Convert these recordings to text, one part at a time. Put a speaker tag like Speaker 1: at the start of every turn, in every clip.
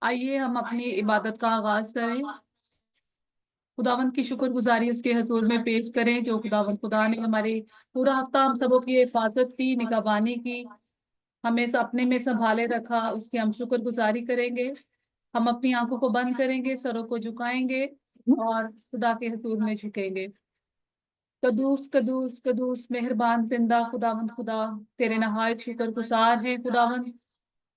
Speaker 1: आइए हम अपनी इबादत का आगाज करें। खुदावंद की शुक्रगुजारी उसके हजूर में पेश करें जो खुदावंद खुदा ने हमारे पूरा हफ्ता हम सबों की हिफाजत की, निगहबानी की, हमें अपने में संभाले रखा, उसकी हम शुक्रगुजारी करेंगे। हम अपनी आंखों को बंद करेंगे, सरों को झुकाएंगे और खुदा के हजूर में झुकेंगे। कदूस कदूस कदूस मेहरबान जिंदा खुदावंद खुदा, तेरे नहायत शुक्रगुजार हैं खुदावंद,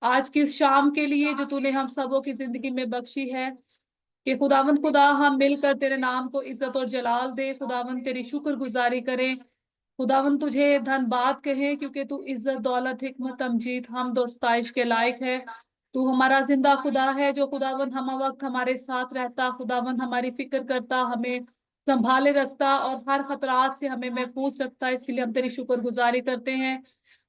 Speaker 1: आज की इस शाम के लिए जो तूने हम सबों की जिंदगी में बख्शी है। कि खुदावंद खुदा हम मिलकर तेरे नाम को इज्जत और जलाल दे, खुदावंद तेरी शुक्रगुजारी करें, खुदावंद तुझे धन्यवाद कहें क्योंकि तू इज्जत दौलत हिकमत अमजीद हम दोस्ताइश के लायक है। तू हमारा जिंदा खुदा है जो खुदावंद हम वक्त हमारे साथ रहता, खुदावंद हमारी फिक्र करता, हमें संभाले रखता और हर खतरात से हमें महफूज रखता। इसके लिए हम तेरी शुक्रगुजारी करते हैं।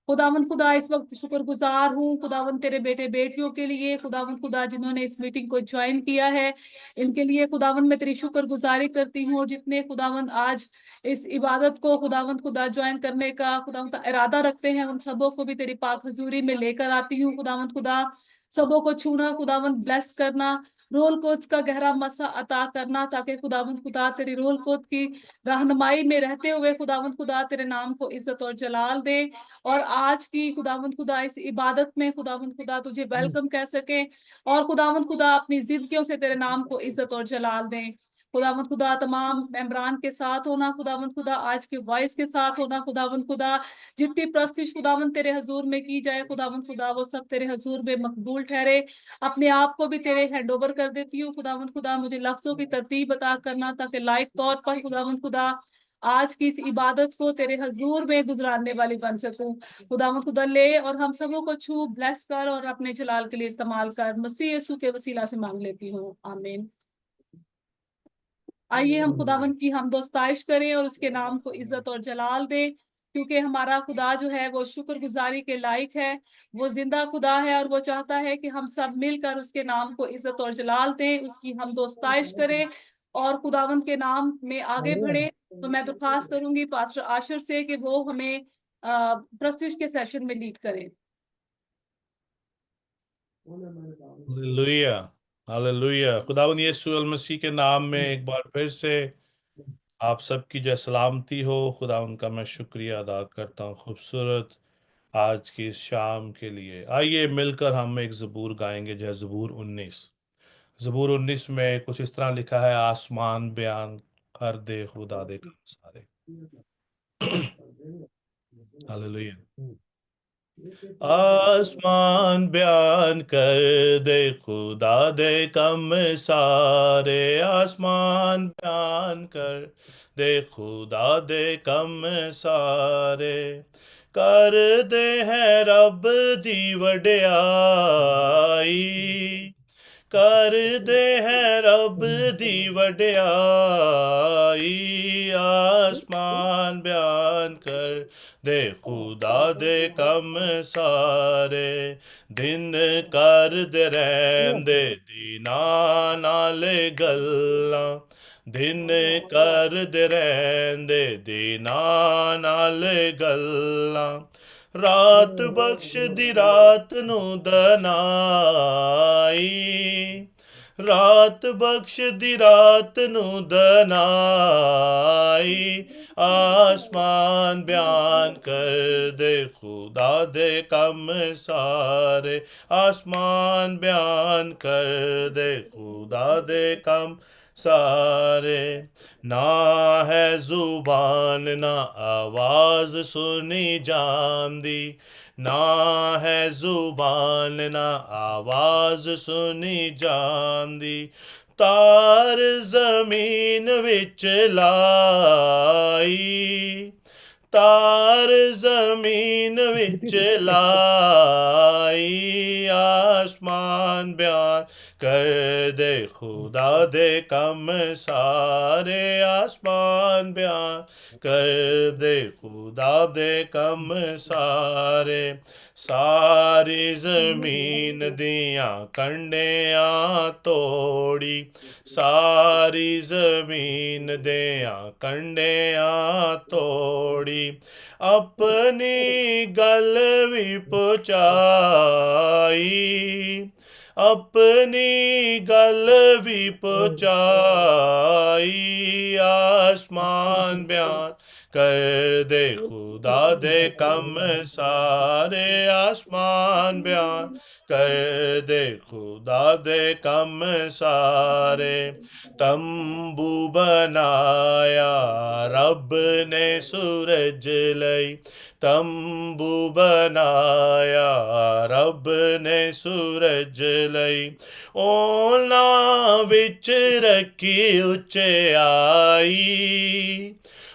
Speaker 1: खुदावंद खुदा इस वक्त शुक्रगुजार हूँ खुदावंद तेरे बेटे बेटियों के लिए, खुदावंद खुदा जिन्होंने इस मीटिंग को ज्वाइन किया है, इनके लिए खुदावंद मैं तेरी शुक्रगुजारी करती हूँ। और जितने खुदावंद आज इस इबादत को खुदावंद खुदा ज्वाइन करने का खुदावंद का इरादा रखते हैं, उन सबों को भी तेरी पाक हजूरी में लेकर आती हूँ। खुदावंद खुदा सबों को छूना, खुदावंद ब्लेस करना, रोल कोच का गहरा मसा अता करना, ताकि खुदावंद खुदा तेरी रोल कोच की रहनुमाई में रहते हुए खुदावंद खुदा तेरे नाम को इज्जत और जलाल दे। और आज की खुदावंद खुदा इस इबादत में खुदावंद खुदा तुझे वेलकम कह सके और खुदावंद खुदा अपनी जिंदगियों से तेरे नाम को इज्जत और जलाल दें। खुदावंद खुदा तमाम मेंबरान के साथ होना, खुदावंद खुदा आज के वॉइस के साथ होना, खुदावंद खुदा जितनी प्रस्तिश खुदावंद तेरे हजूर में की जाए, खुदावंद खुदा वो सब तेरे हजूर में मकबूल ठहरे। अपने आप को भी तेरे हैंड ओवर कर देती हूँ खुदावंद खुदा, मुझे लफ्जों की तरतीब बता करना ताकि लायक तौर पर खुदावंद खुदा आज की इस इबादत को तेरे हजूर में गुजराने वाली बन सकूं। खुदावंद खुदा ले और हम सबों को छू ब्लेस कर और अपने जलाल के लिए इस्तेमाल कर, मसीह यीशु के वसीला से मांग लेती हूँ, आमीन। आइए हम खुदावंद की हम दोस्ताइश करें और उसके नाम को इज्जत और जलाल दें, क्योंकि हमारा खुदा जो है वो शुक्रगुजारी के लायक है। वो जिंदा खुदा है और वो चाहता है कि हम सब मिलकर उसके नाम को इज्जत और जलाल दें, उसकी हम दोस्ताइश करें और खुदावंद के नाम में आगे बढ़े। तो मैं दरख्वास्त करूंगी पास्टर आशर से कि वो हमें प्रस्तिश के सेशन में लीड करें।
Speaker 2: Hallelujah, hallelujah. खुदावंद यीशु अल मसीह के नाम में एक बार फिर से आप सबकी जय सलामती हो। खुदा उनका मैं शुक्रिया अदा करता हूँ खूबसूरत आज की इस शाम के लिए। आइए मिलकर हम एक ज़बूर गाएंगे, जो है ज़बूर 19 में कुछ इस तरह लिखा है, आसमान बयान कर दे खुदा दे काम सारे। हालेलुया। आसमान बयान कर दे खुदा दे कम सारे, आसमान बयान कर दे खुदा दे कम सारे, कर दे है रब दी वड्याई, कर दे है रब दी वड्याई, आसमान बयान कर दे खुदा दे कम सारे, दिन कर दे रैंदे दीना नाल गल्लां, दिन कर दे रैंदे दीना नाल गल्लां, रात बख्श दी रात नू दनाई, रात बख्श दी रात नू दनाई, आसमान बयान कर दे खुदा दे कम सारे, आसमान बयान कर दे खुदा दे कम सारे, ना है जुबान ना आवाज सुनी जांदी, ना है जुबान ना आवाज सुनी जांदी, तार जमीन विच लाई, तार जमीन विच लाई, आसमान बयान कर दे खुदा दे कम सारे, आसमान बयान कर दे खुदा दे कम सारे, सारी जमीन दियां कंडियां तोड़ी, सारी जमीन दियां कंडियां तोड़ी, अपनी गल भी पहुंचाई, अपनी गल भी पहुंचाई, आसमान बयान कर दे खुदा दे कम सारे, आसमान बयान कर दे खुदा दे कम सारे। तंबू बनाया रब ने सूरज लई, तंबू बनाया रब ने सूरज लई, ओलां विच रखी उचियाई,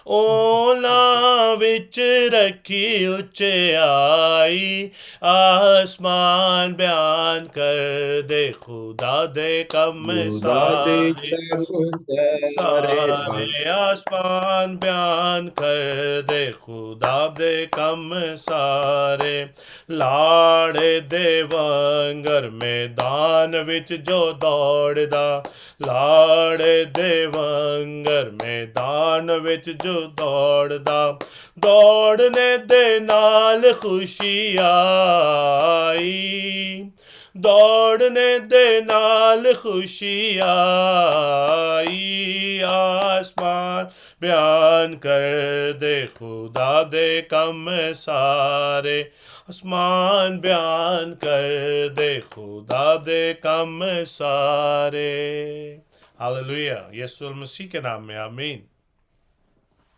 Speaker 2: ओलां विच रखी उचियाई, आसमान बयान कर दे खुदा दे कम
Speaker 3: खुदा दे
Speaker 2: सारे,
Speaker 3: कम सारे
Speaker 2: सारे आसमान बयान कर दे खुदा दे कम सारे। लाड़े दे वांगर मैदान विच जो दौड़दा, लाड़े दे वांगर मैदान विच जो दौड़दा, दौड़ने दे नाल खुशी आई, दौड़ने दे नाल खुशी आई, आसमान बयान कर दे खुदा दे कम सारे, आसमान बयान कर दे खुदा दे कम सारे। हालेलुया, यीशु मसीह के नाम में आमीन।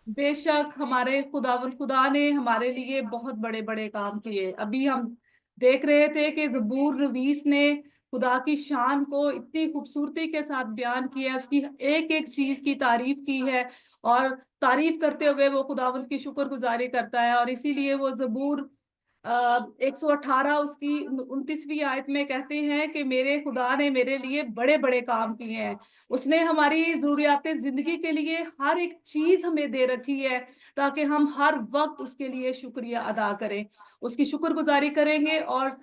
Speaker 1: बेशक हमारे खुदावंद खुदा ने हमारे लिए बहुत बड़े बड़े काम किए। अभी हम देख रहे थे कि ज़बूर नवीस ने खुदा की शान को इतनी खूबसूरती के साथ बयान किया, उसकी एक एक चीज की तारीफ की है, और तारीफ करते हुए वो खुदावंद की शुक्रगुजारी करता है। और इसीलिए वो ज़बूर 118 उसकी 29वीं आयत में कहते हैं कि मेरे खुदा ने मेरे लिए बड़े बड़े काम किए हैं। उसने हमारी जरूरियात जिंदगी के लिए हर एक चीज हमें दे रखी है, ताकि हम हर वक्त उसके लिए शुक्रिया अदा करें, उसकी शुक्रगुजारी करेंगे। और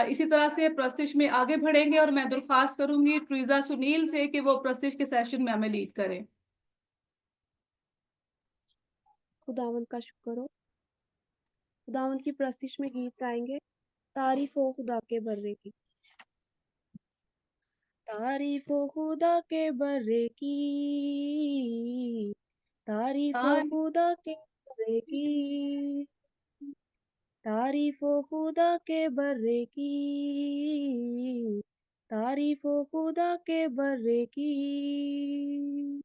Speaker 1: इसी तरह से प्रस्तिश में आगे बढ़ेंगे। और मैं दरख्वास्त करूंगी ट्रीजा सुनील से कि वो प्रस्तिश के सेशन में हमें लीड करें।
Speaker 4: खुदावंद का शुक्र हो। खुदावंद की प्रस्तिश में गीत गाएंगे, तारीफ हो खुदा के बर्रे की। तारीफ हो खुदा के बर्रे की, तारीफ हो खुदा के बर्रे की, तारीफ हो खुदा के बर्रे की, तारीफ हो खुदा के बर्रे की।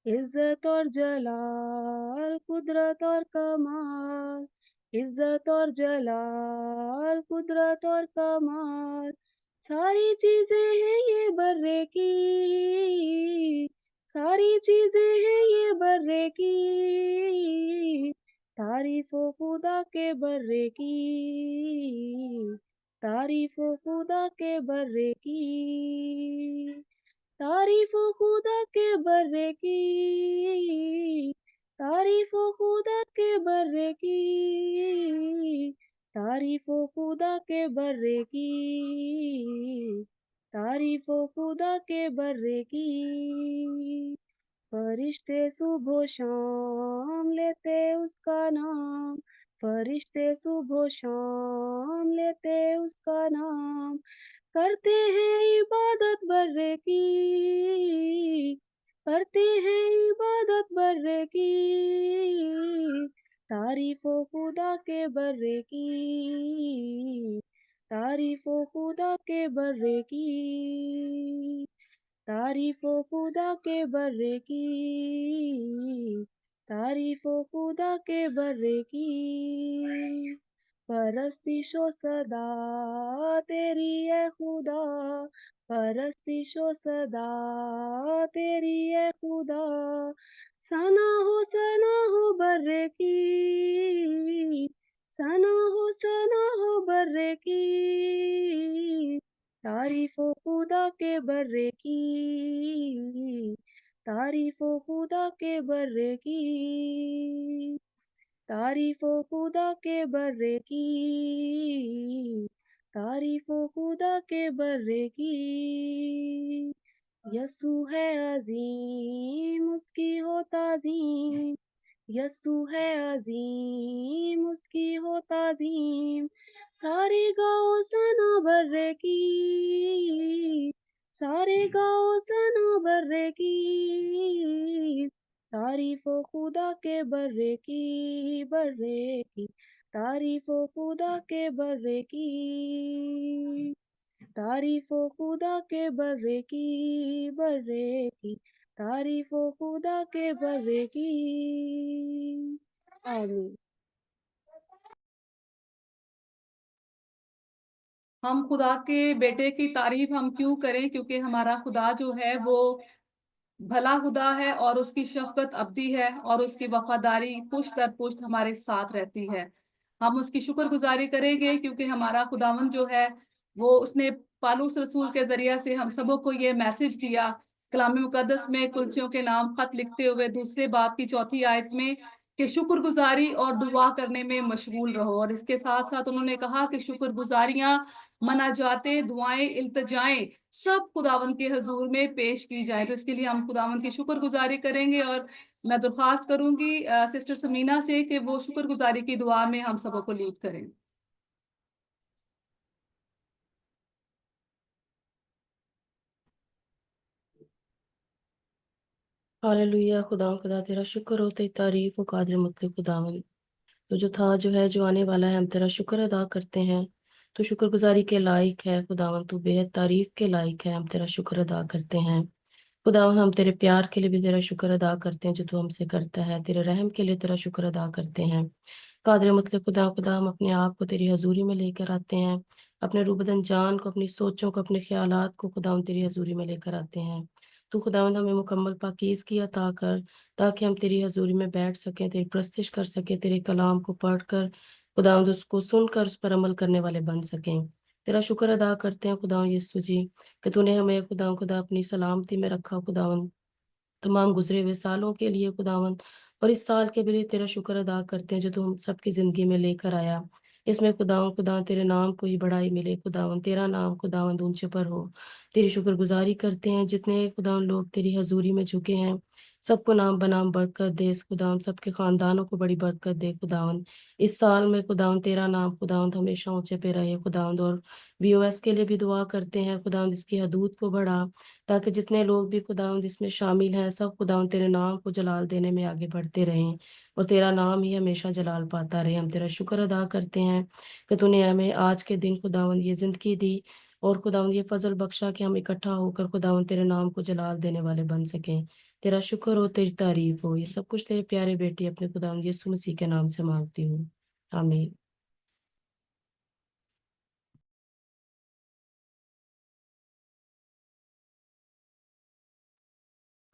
Speaker 4: इज्जत और जलाल, कुदरत और कमाल, इज्जत और जलाल, कुदरत और कमाल, सारी चीजें हैं ये बर्रे की, सारी चीजें हैं ये बर्रे की। तारीफ हो खुदा के बर्रे की, तारीफ हो खुदा के बर्रे की, तारीफ हो खुदा के बर्रे की, तारीफ हो खुदा के बर्रे की, तारीफ हो खुदा के बर्रे की, तारीफ हो खुदा के बर्रे की। फरिश्ते सुबह शाम लेते उसका नाम, फरिश्ते सुबह शाम लेते उसका नाम, करते हैं इबादत बर्रे की, करते हैं इबादत बर्रे की। तारीफ हो खुदा के बर्रे की, तारीफ हो खुदा के बर्रे की, तारीफ हो खुदा के बर्रे की, तारीफ हो खुदा के बर्रे की। परस्तिशो सदा तेरी है खुदा, परस्तिशो सदा तेरी है खुदा, सना हो बर्रे की, सना हो बर्रे की। तारीफ हो खुदा के बर्रे की, तारीफ हो खुदा के बर्रे की, तारीफ हो खुदा के बर्रे की, तारीफ हो खुदा के बर्रे की। यसू है अजीम उसकी हो ताजीम, यसू है अजीम उसकी हो ताजीम, सारे गाओ सना बर्रे की, सारे गाओ सनोबर की, तारीफो खुदा के बर्रे की, तारीफो खुदा के बर्रे की, तारीफो खुदा के बर्रे की, तारीफो खुदा के बर्रे की। आमीन।
Speaker 1: हम खुदा के बेटे की तारीफ हम क्यों करें? क्योंकि हमारा खुदा जो है वो भला खुदा है और उसकी शफकत अब्दी है और उसकी वफादारी पुश्त दर पुश्त हमारे साथ रहती है। हम उसकी शुक्रगुजारी करेंगे क्योंकि हमारा खुदावंद जो है वो उसने पालूस रसूल के जरिया से हम सबों को ये मैसेज दिया कलाम मुकद्दस में कुलसियों के नाम खत लिखते हुए 2 बाब की 4 आयत में कि शुक्रगुजारी और दुआ करने में मशगूल रहो। और इसके साथ साथ उन्होंने कहा कि शुक्रगुजारियां, मनाजातें, दुआएं, इल्तिजाएं सब खुदावंद के हजूर में पेश की जाए। तो इसके लिए हम खुदावंद की शुक्रगुजारी करेंगे और मैं दरख्वास्त करूंगी सिस्टर समीना से कि वो शुक्रगुजारी की दुआ में हम सबों को लीड करें।
Speaker 5: हालेलुया। खुदा तेरा शुक्र हो, तेरी तारीफ हो कादिर मुतलक खुदावन। तो जो था, जो है, जो आने वाला है, हम तेरा शुक्र अदा करते हैं। तो शुक्रगुजारी के लायक है खुदावन, तू बेहद तारीफ के लायक है, हम तेरा शुक्र अदा करते हैं। खुदावन, हम तेरे प्यार के लिए भी तेरा शुक्र अदा करते हैं जो तू हमसे करता है। तेरे रहम के लिए तेरा शुक्र अदा करते हैं। कादिर मुतलक खुदा, हम अपने आप को तेरी हजूरी में लेकर आते हैं। अपने रूबदन जान को, अपनी सोचों को, अपने ख्यालात को खुदावन तेरी हजूरी में लेकर आते हैं। तू खुदावंद हमें मुकम्मल पाकीज़गी अता कर, ताकि हम तेरी हजूरी में बैठ सकें, तेरी प्रस्तिश कर सकें, तेरे कलाम को पढ़कर खुदावंद उसको सुनकर उस पर अमल करने वाले बन सकें। तेरा शुक्र अदा करते हैं खुदावंद यीशु जी कि तूने हमें खुदा अपनी सलामती में रखा खुदावंद, तमाम गुजरे हुए सालों के लिए खुदावंद, और इस साल के लिए तेरा शुक्र अदा करते हैं जो तू हम सबकी ज़िंदगी में लेकर आया। इसमें खुदा तेरे नाम को ही बड़ाई मिले खुदावंद, तेरा नाम खुदावंद ऊंचे पर हो। तेरी शुक्रगुजारी करते हैं जितने खुदावंद लोग तेरी हजूरी में झुके हैं, सबको नाम बनाम बरकत दे खुदावंद, सबके खानदानों को बड़ी बरकत दे खुदावंद। इस साल में खुदावंद तेरा नाम खुदावंद हमेशा ऊंचे पे रहे खुदावंद। और VOS के लिए भी दुआ करते हैं खुदावंद, इसकी हदूद को बढ़ा, ताकि जितने लोग भी खुदावंद इसमें शामिल हैं, सब खुदावंद तेरे नाम को जलाल देने में आगे बढ़ते रहें और तेरा नाम ही हमेशा जलाल पाता रहे। हम तेरा शुक्र अदा करते हैं कि तूने हमें आज के दिन खुदावंद ये ज़िंदगी दी और खुदावंद ये फजल बख्शा कि हम इकट्ठा होकर खुदावंद तेरे नाम को जलाल देने वाले बन सकें। तेरा शुक्र हो, तेरी तारीफ हो। ये सब कुछ तेरे प्यारे बेटी अपने खुदावंद यीशु मसीह के नाम से मांगती हूँ, आमीन।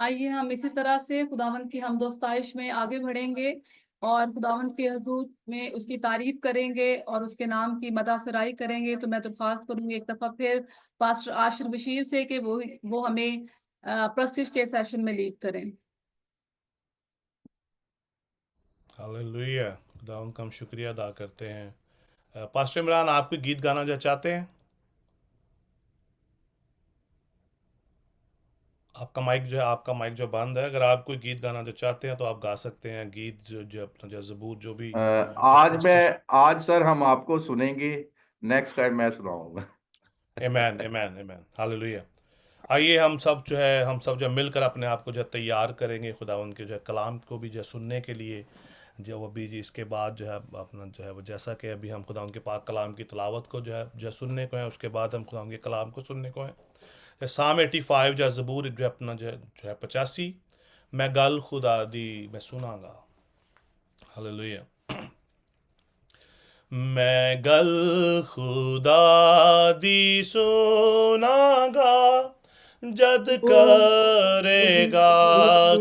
Speaker 1: आइए हम इसी तरह से खुदावंद की हमदोस्ताइश में आगे बढ़ेंगे और खुदावंद के हुजूर में उसकी तारीफ करेंगे और उसके नाम की मदा सराई करेंगे। तो मैं दरख्वास्त करूंगी एक दफा फिर पास्टर आशिर बशीर से कि वो हमें प्रस्तिश के सेशन में लीड करें।
Speaker 2: हालेलुया। खुदा का हम शुक्रिया अदा करते हैं। पास्टर इमरान, आप कोई गीत गाना जो चाहते हैं? आपका माइक जो बंद है। अगर आप कोई गीत गाना जो चाहते हैं तो आप गा सकते हैं। गीत जो अपना जो ज़बूर जो भी
Speaker 3: आज सर हम आपको सुनेंगे, नेक्स्ट टाइम मैं सुनाऊंगा।
Speaker 2: आमीन आमीन आमीन हालेलुया। आइए हम सब जो मिलकर अपने आप को जो तैयार करेंगे खुदा उनके जो कलाम को भी जो सुनने के लिए। जो अभी जी इसके बाद जो है अपना जो है वो जैसा कि अभी हम खुदा उनके पाक कलाम की तिलावत को जो सुनने को है, उसके बाद हम खुदा उनके कलाम को सुनने को है। साम 85 जो ज़बूर जो अपना जो है 85, मैं गल खुदा दी मैं सुनागा। हालेलुया। मैं गल खुदा दी सुनागा, जद करेगा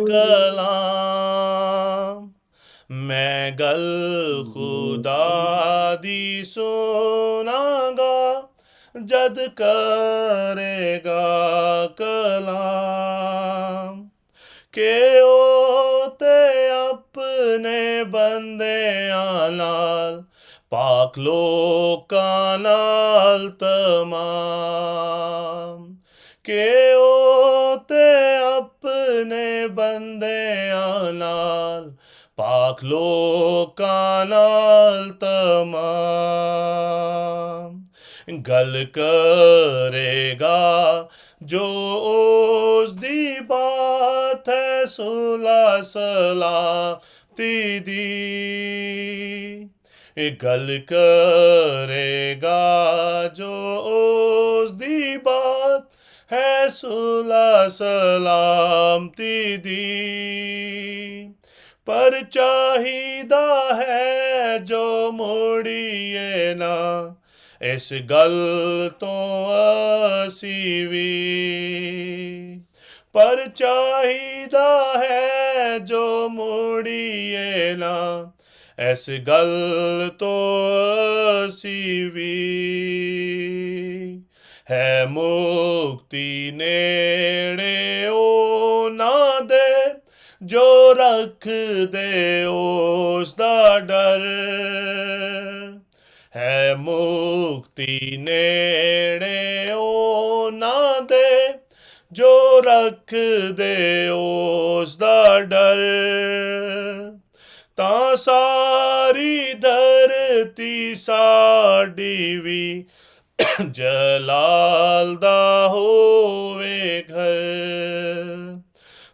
Speaker 2: कलाम। मैं गल खुदा दी सुनागा, जद करेगा कलाम। के ओते अपने बंदे नाल पाक लोकां नाल तमाम। के ओते अपने बंदे नाल पाक लोकां नाल तमाम। गल करेगा जो उस दी बात है सुलह सलामती दी, गल करेगा जो उस दी बात है सुलह सलामती दी, पर चाहिदा है जो मुड़िए ना इस गल तो असी भी, पर चाहिदा है जो मुड़िए ना इस गल तो असी भी, है मुक्ति नेड़े ओ ना दे जो रख दे उस दा डर, है मुक्ति नेड़े ओ ना दे जो रख दे उस दा डर, ਤਾਂ ਸਾਰੀ ਧਰਤੀ ਸਾਡੀ ਵੀ ਜਲਾਲ ਦਾ ਹੋਵੇ ਘਰ,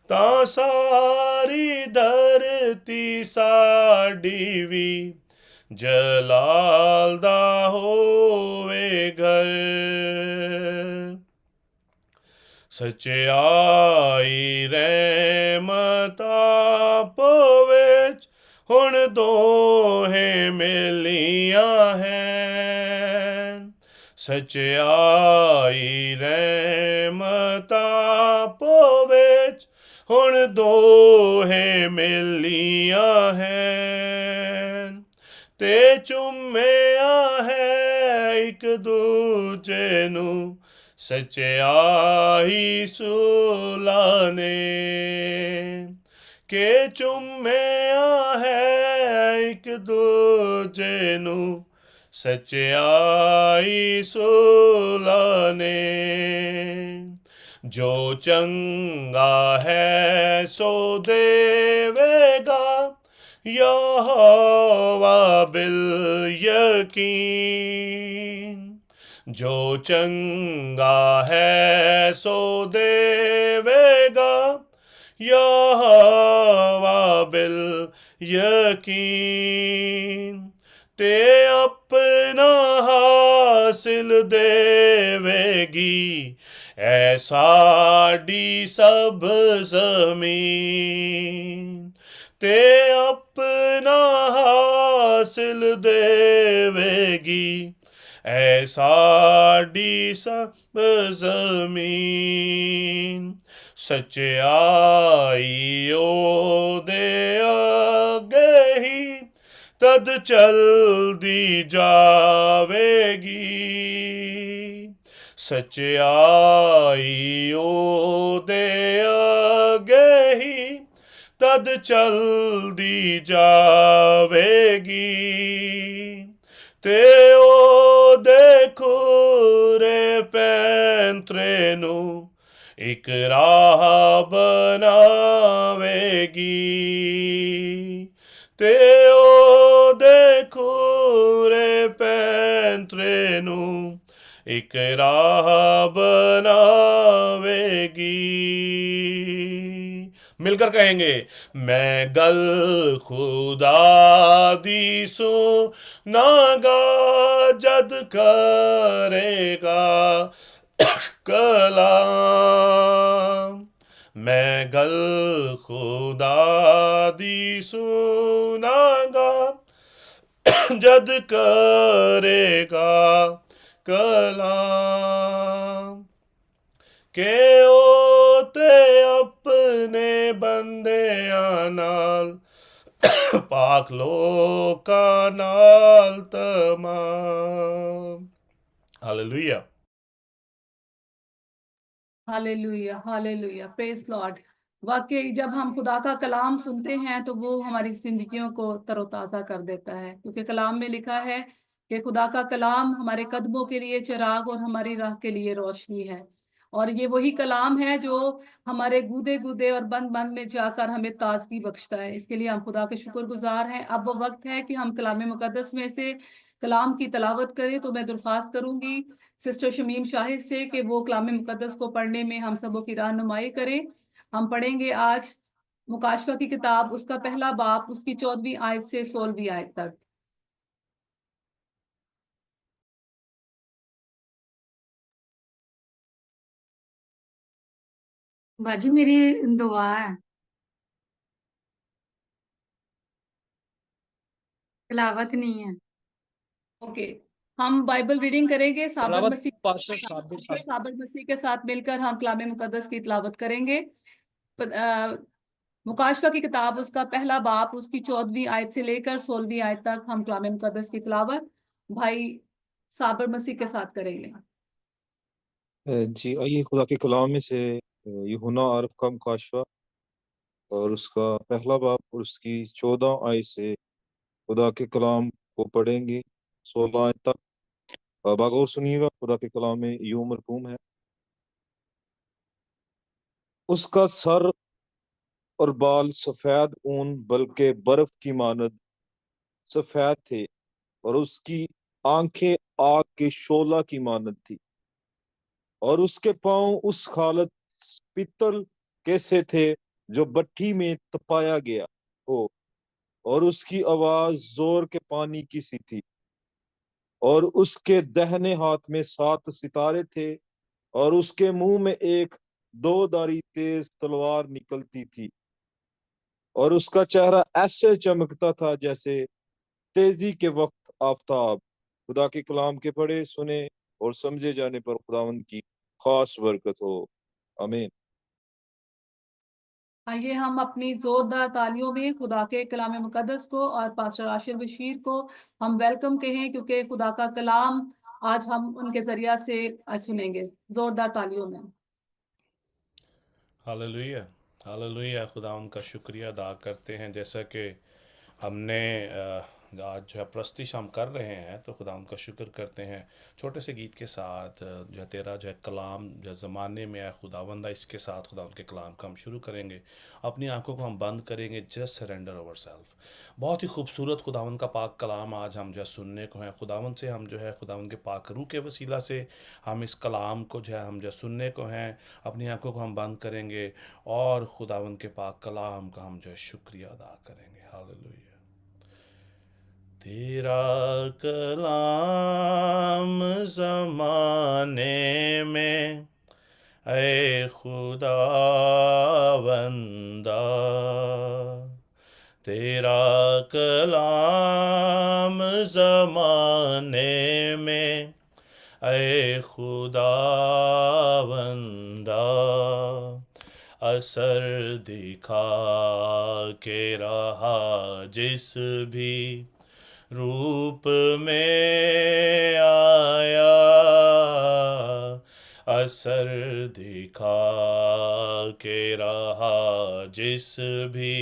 Speaker 2: ਤਾਂ ਸਾਰੀ ਧਰਤੀ ਸਾਡੀ ਵੀ ਜਲਾਲ ਦਾ ਹੋਵੇ ਘਰ, ਸਚਾਈ ਰਹਿਮਤ ਆਪ ਵਿੱਚ ਹੁਣ ਦੋਹੇ ਮਿਲੀਆਂ ਹੈ, ਸਚਾਈ ਰਹਿਮਤ ਆਪ ਵਿੱਚ ਹੁਣ ਦੋਹੇ ਮਿਲੀਆਂ ਹੈ, ਤੇ ਚੁੰਮਿਆ ਹੈ ਇੱਕ ਦੂਜੇ ਨੂੰ ਸਚਾਈ ਸੁਲ੍ਹਾ ਨੇ, ਕਿ ਚੁੰਮਿਆ ਹੈ ਇੱਕ ਦੂਜੇ ਨੂੰ ਸਚਾਈ ਸੁਲ੍ਹਾ ਨੇ, ਜੋ ਚੰਗਾ ਹੈ ਸੋ ਦੇਵੇਗਾ ਯਹੋਵਾ ਬਿਲ ਯਕੀਨ, ਜੋ ਚੰਗਾ ਹੈ ਸੋ ਦੇਵੇਗਾ ਯਹੋਵਾ ਬਿਲ ਯਕੀਨ, ਤੇ ਆਪਣਾ ਹਾਸਿਲ ਦੇਵੇਗੀ ਐ ਸਾਡੀ ਸਭ ਜ਼ਮੀਨ, ਤੇ ਆਪਣਾ ਹਾਸਿਲ ਦੇਵੇਗੀ ਐ ਸਾਡੀ ਸਭ ਜ਼ਮੀਨ, ਸਚਾਈ ਉਹਦੇ ਅੱਗੇ ਹੀ ਤਦ ਚਲਦੀ ਜਾਵੇਗੀ, ਸਚਾਈ ਉਹਦੇ ਅੱਗੇ ਹੀ ਤਦ ਚਲਦੀ ਜਾਵੇਗੀ, ਤੇ ਉਹਦੇ ਖੁਰੇ ਪੈਂਤਰੇ ਨੂੰ ਇੱਕ ਰਾਹ ਬਣਾਵੇਗੀ, ਤੇ ਉਹਦੇ ਖੁਰੇ ਪੈਂਤਰੇ ਨੂੰ ਇੱਕ ਰਾਹ ਬਣਾਵੇਗੀ। मिलकर कहेंगे, मैं गल खुदा दी सुनागा जद करेगा कलाम, मैं गल खुदा दी सुनागा जद करेगा कलाम, के ओ ते अपने बंदियां नाल पाक लोकां नाल तमाम। Hallelujah
Speaker 1: hallelujah hallelujah, praise Lord. वाकई जब हम खुदा का कलाम सुनते हैं तो वो हमारी जिंदगियों को तरोताज़ा कर देता है, क्योंकि कलाम में लिखा है कि खुदा का कलाम हमारे कदमों के लिए चिराग और हमारी राह के लिए रोशनी है। और ये वही कलाम है जो हमारे गूदे गूदे और बंद बंद में जाकर हमें ताजगी बख्शता है। इसके लिए हम खुदा के शुक्रगुजार हैं। अब वो वक्त है कि हम कलाम मुकद्दस में से कलाम की तलावत करें। तो मैं दरख्वास्त करूंगी सिस्टर शमीम शाहिद से कि वो कलाम मुकद्दस को पढ़ने में हम सबों की रहनुमाई करें। हम पढ़ेंगे आज मुकाशवा की किताब, उसका पहला बाब, उसकी 14वीं आयत से 16वीं आयत तक।
Speaker 6: बाजी मेरी दुआ है, तिलावत नहीं है।
Speaker 1: ओके, हम बाइबल रीडिंग करेंगे। साबर
Speaker 7: तलावत
Speaker 1: मसीह
Speaker 7: पास्टर साबिर साहब।
Speaker 1: साबर मसीह के साथ मिलकर हम कलाम मुकद्दस की तिलावत करेंगे। मुकाशवा की किताब, उसका पहला बाब, उसकी 14वीं आयत से लेकर 16वीं आयत तक हम कलाम मुकद्दस की तिलावत भाई साबर मसीह के साथ करेंगे।
Speaker 8: जी आइए खुदा के कलाम में से यूहन्ना आरफ का मुकाशवा और उसका पहला बाब और उसकी 14 आयत से खुदा के कलाम को पढ़ेंगे 16 आयत तक। बागौर सुनिएगा, खुदा के कलाम में यूं मरकूम है। उसका सर और बाल सफेद ऊन बल्कि बर्फ की मानद सफेद थे और उसकी आंखें आग के शोला की मानद थी और उसके पांव उस खालत पित्तल कैसे थे जो भट्ठी में तपाया गया हो और उसकी आवाज जोर के पानी की सी थी और उसके दाहिने हाथ में 7 सितारे थे और उसके मुंह में एक दोधारी तेज तलवार निकलती थी और उसका चेहरा ऐसे चमकता था जैसे तेजी के वक्त आफताब। खुदा के कलाम के पढ़े सुने और समझे जाने पर खुदावंद की खास बरकत हो, आमीन।
Speaker 1: आइए हम अपनी जोरदार तालियों में खुदा के कलाम मुकद्दस को और पास्टर आशिर बशीर को हम वेलकम कहें, क्योंकि खुदा का कलाम आज हम उनके जरिया से सुनेंगे। जोरदार तालियों में।
Speaker 2: Hallelujah, hallelujah. खुदा उनका शुक्रिया अदा करते हैं। जैसा कि हमने आज जो है प्रस्तिश हम कर रहे हैं, तो खुदा उनका शुक्र करते हैं छोटे से गीत के साथ। जो है तेरा जो है कलाम जो ज़माने में है खुदावंदा, इसके साथ खुदा उनके कलाम का हम शुरू करेंगे। अपनी आंखों को हम बंद करेंगे, जस्ट सरेंडर ओवर सेल्फ। बहुत ही खूबसूरत खुदावंद का पाक कलाम आज हम जो है सुनने को है। खुदावंद से हम जो है खुदावंद के पाक रूह के वसीला से हम इस कलाम को जो है हम जो सुनने को हैं। अपनी आंखों को हम बंद करेंगे और खुदावंद के पाक कलाम का हम जो है शुक्रिया अदा करेंगे। हालेलुया। तेरा कलाम ज़माने में ऐ खुदावंदा, तेरा कलाम ज़माने में ऐ खुदावंदा, असर दिखा के रहा जिस भी रूप में आया, असर दिखा के रहा जिस भी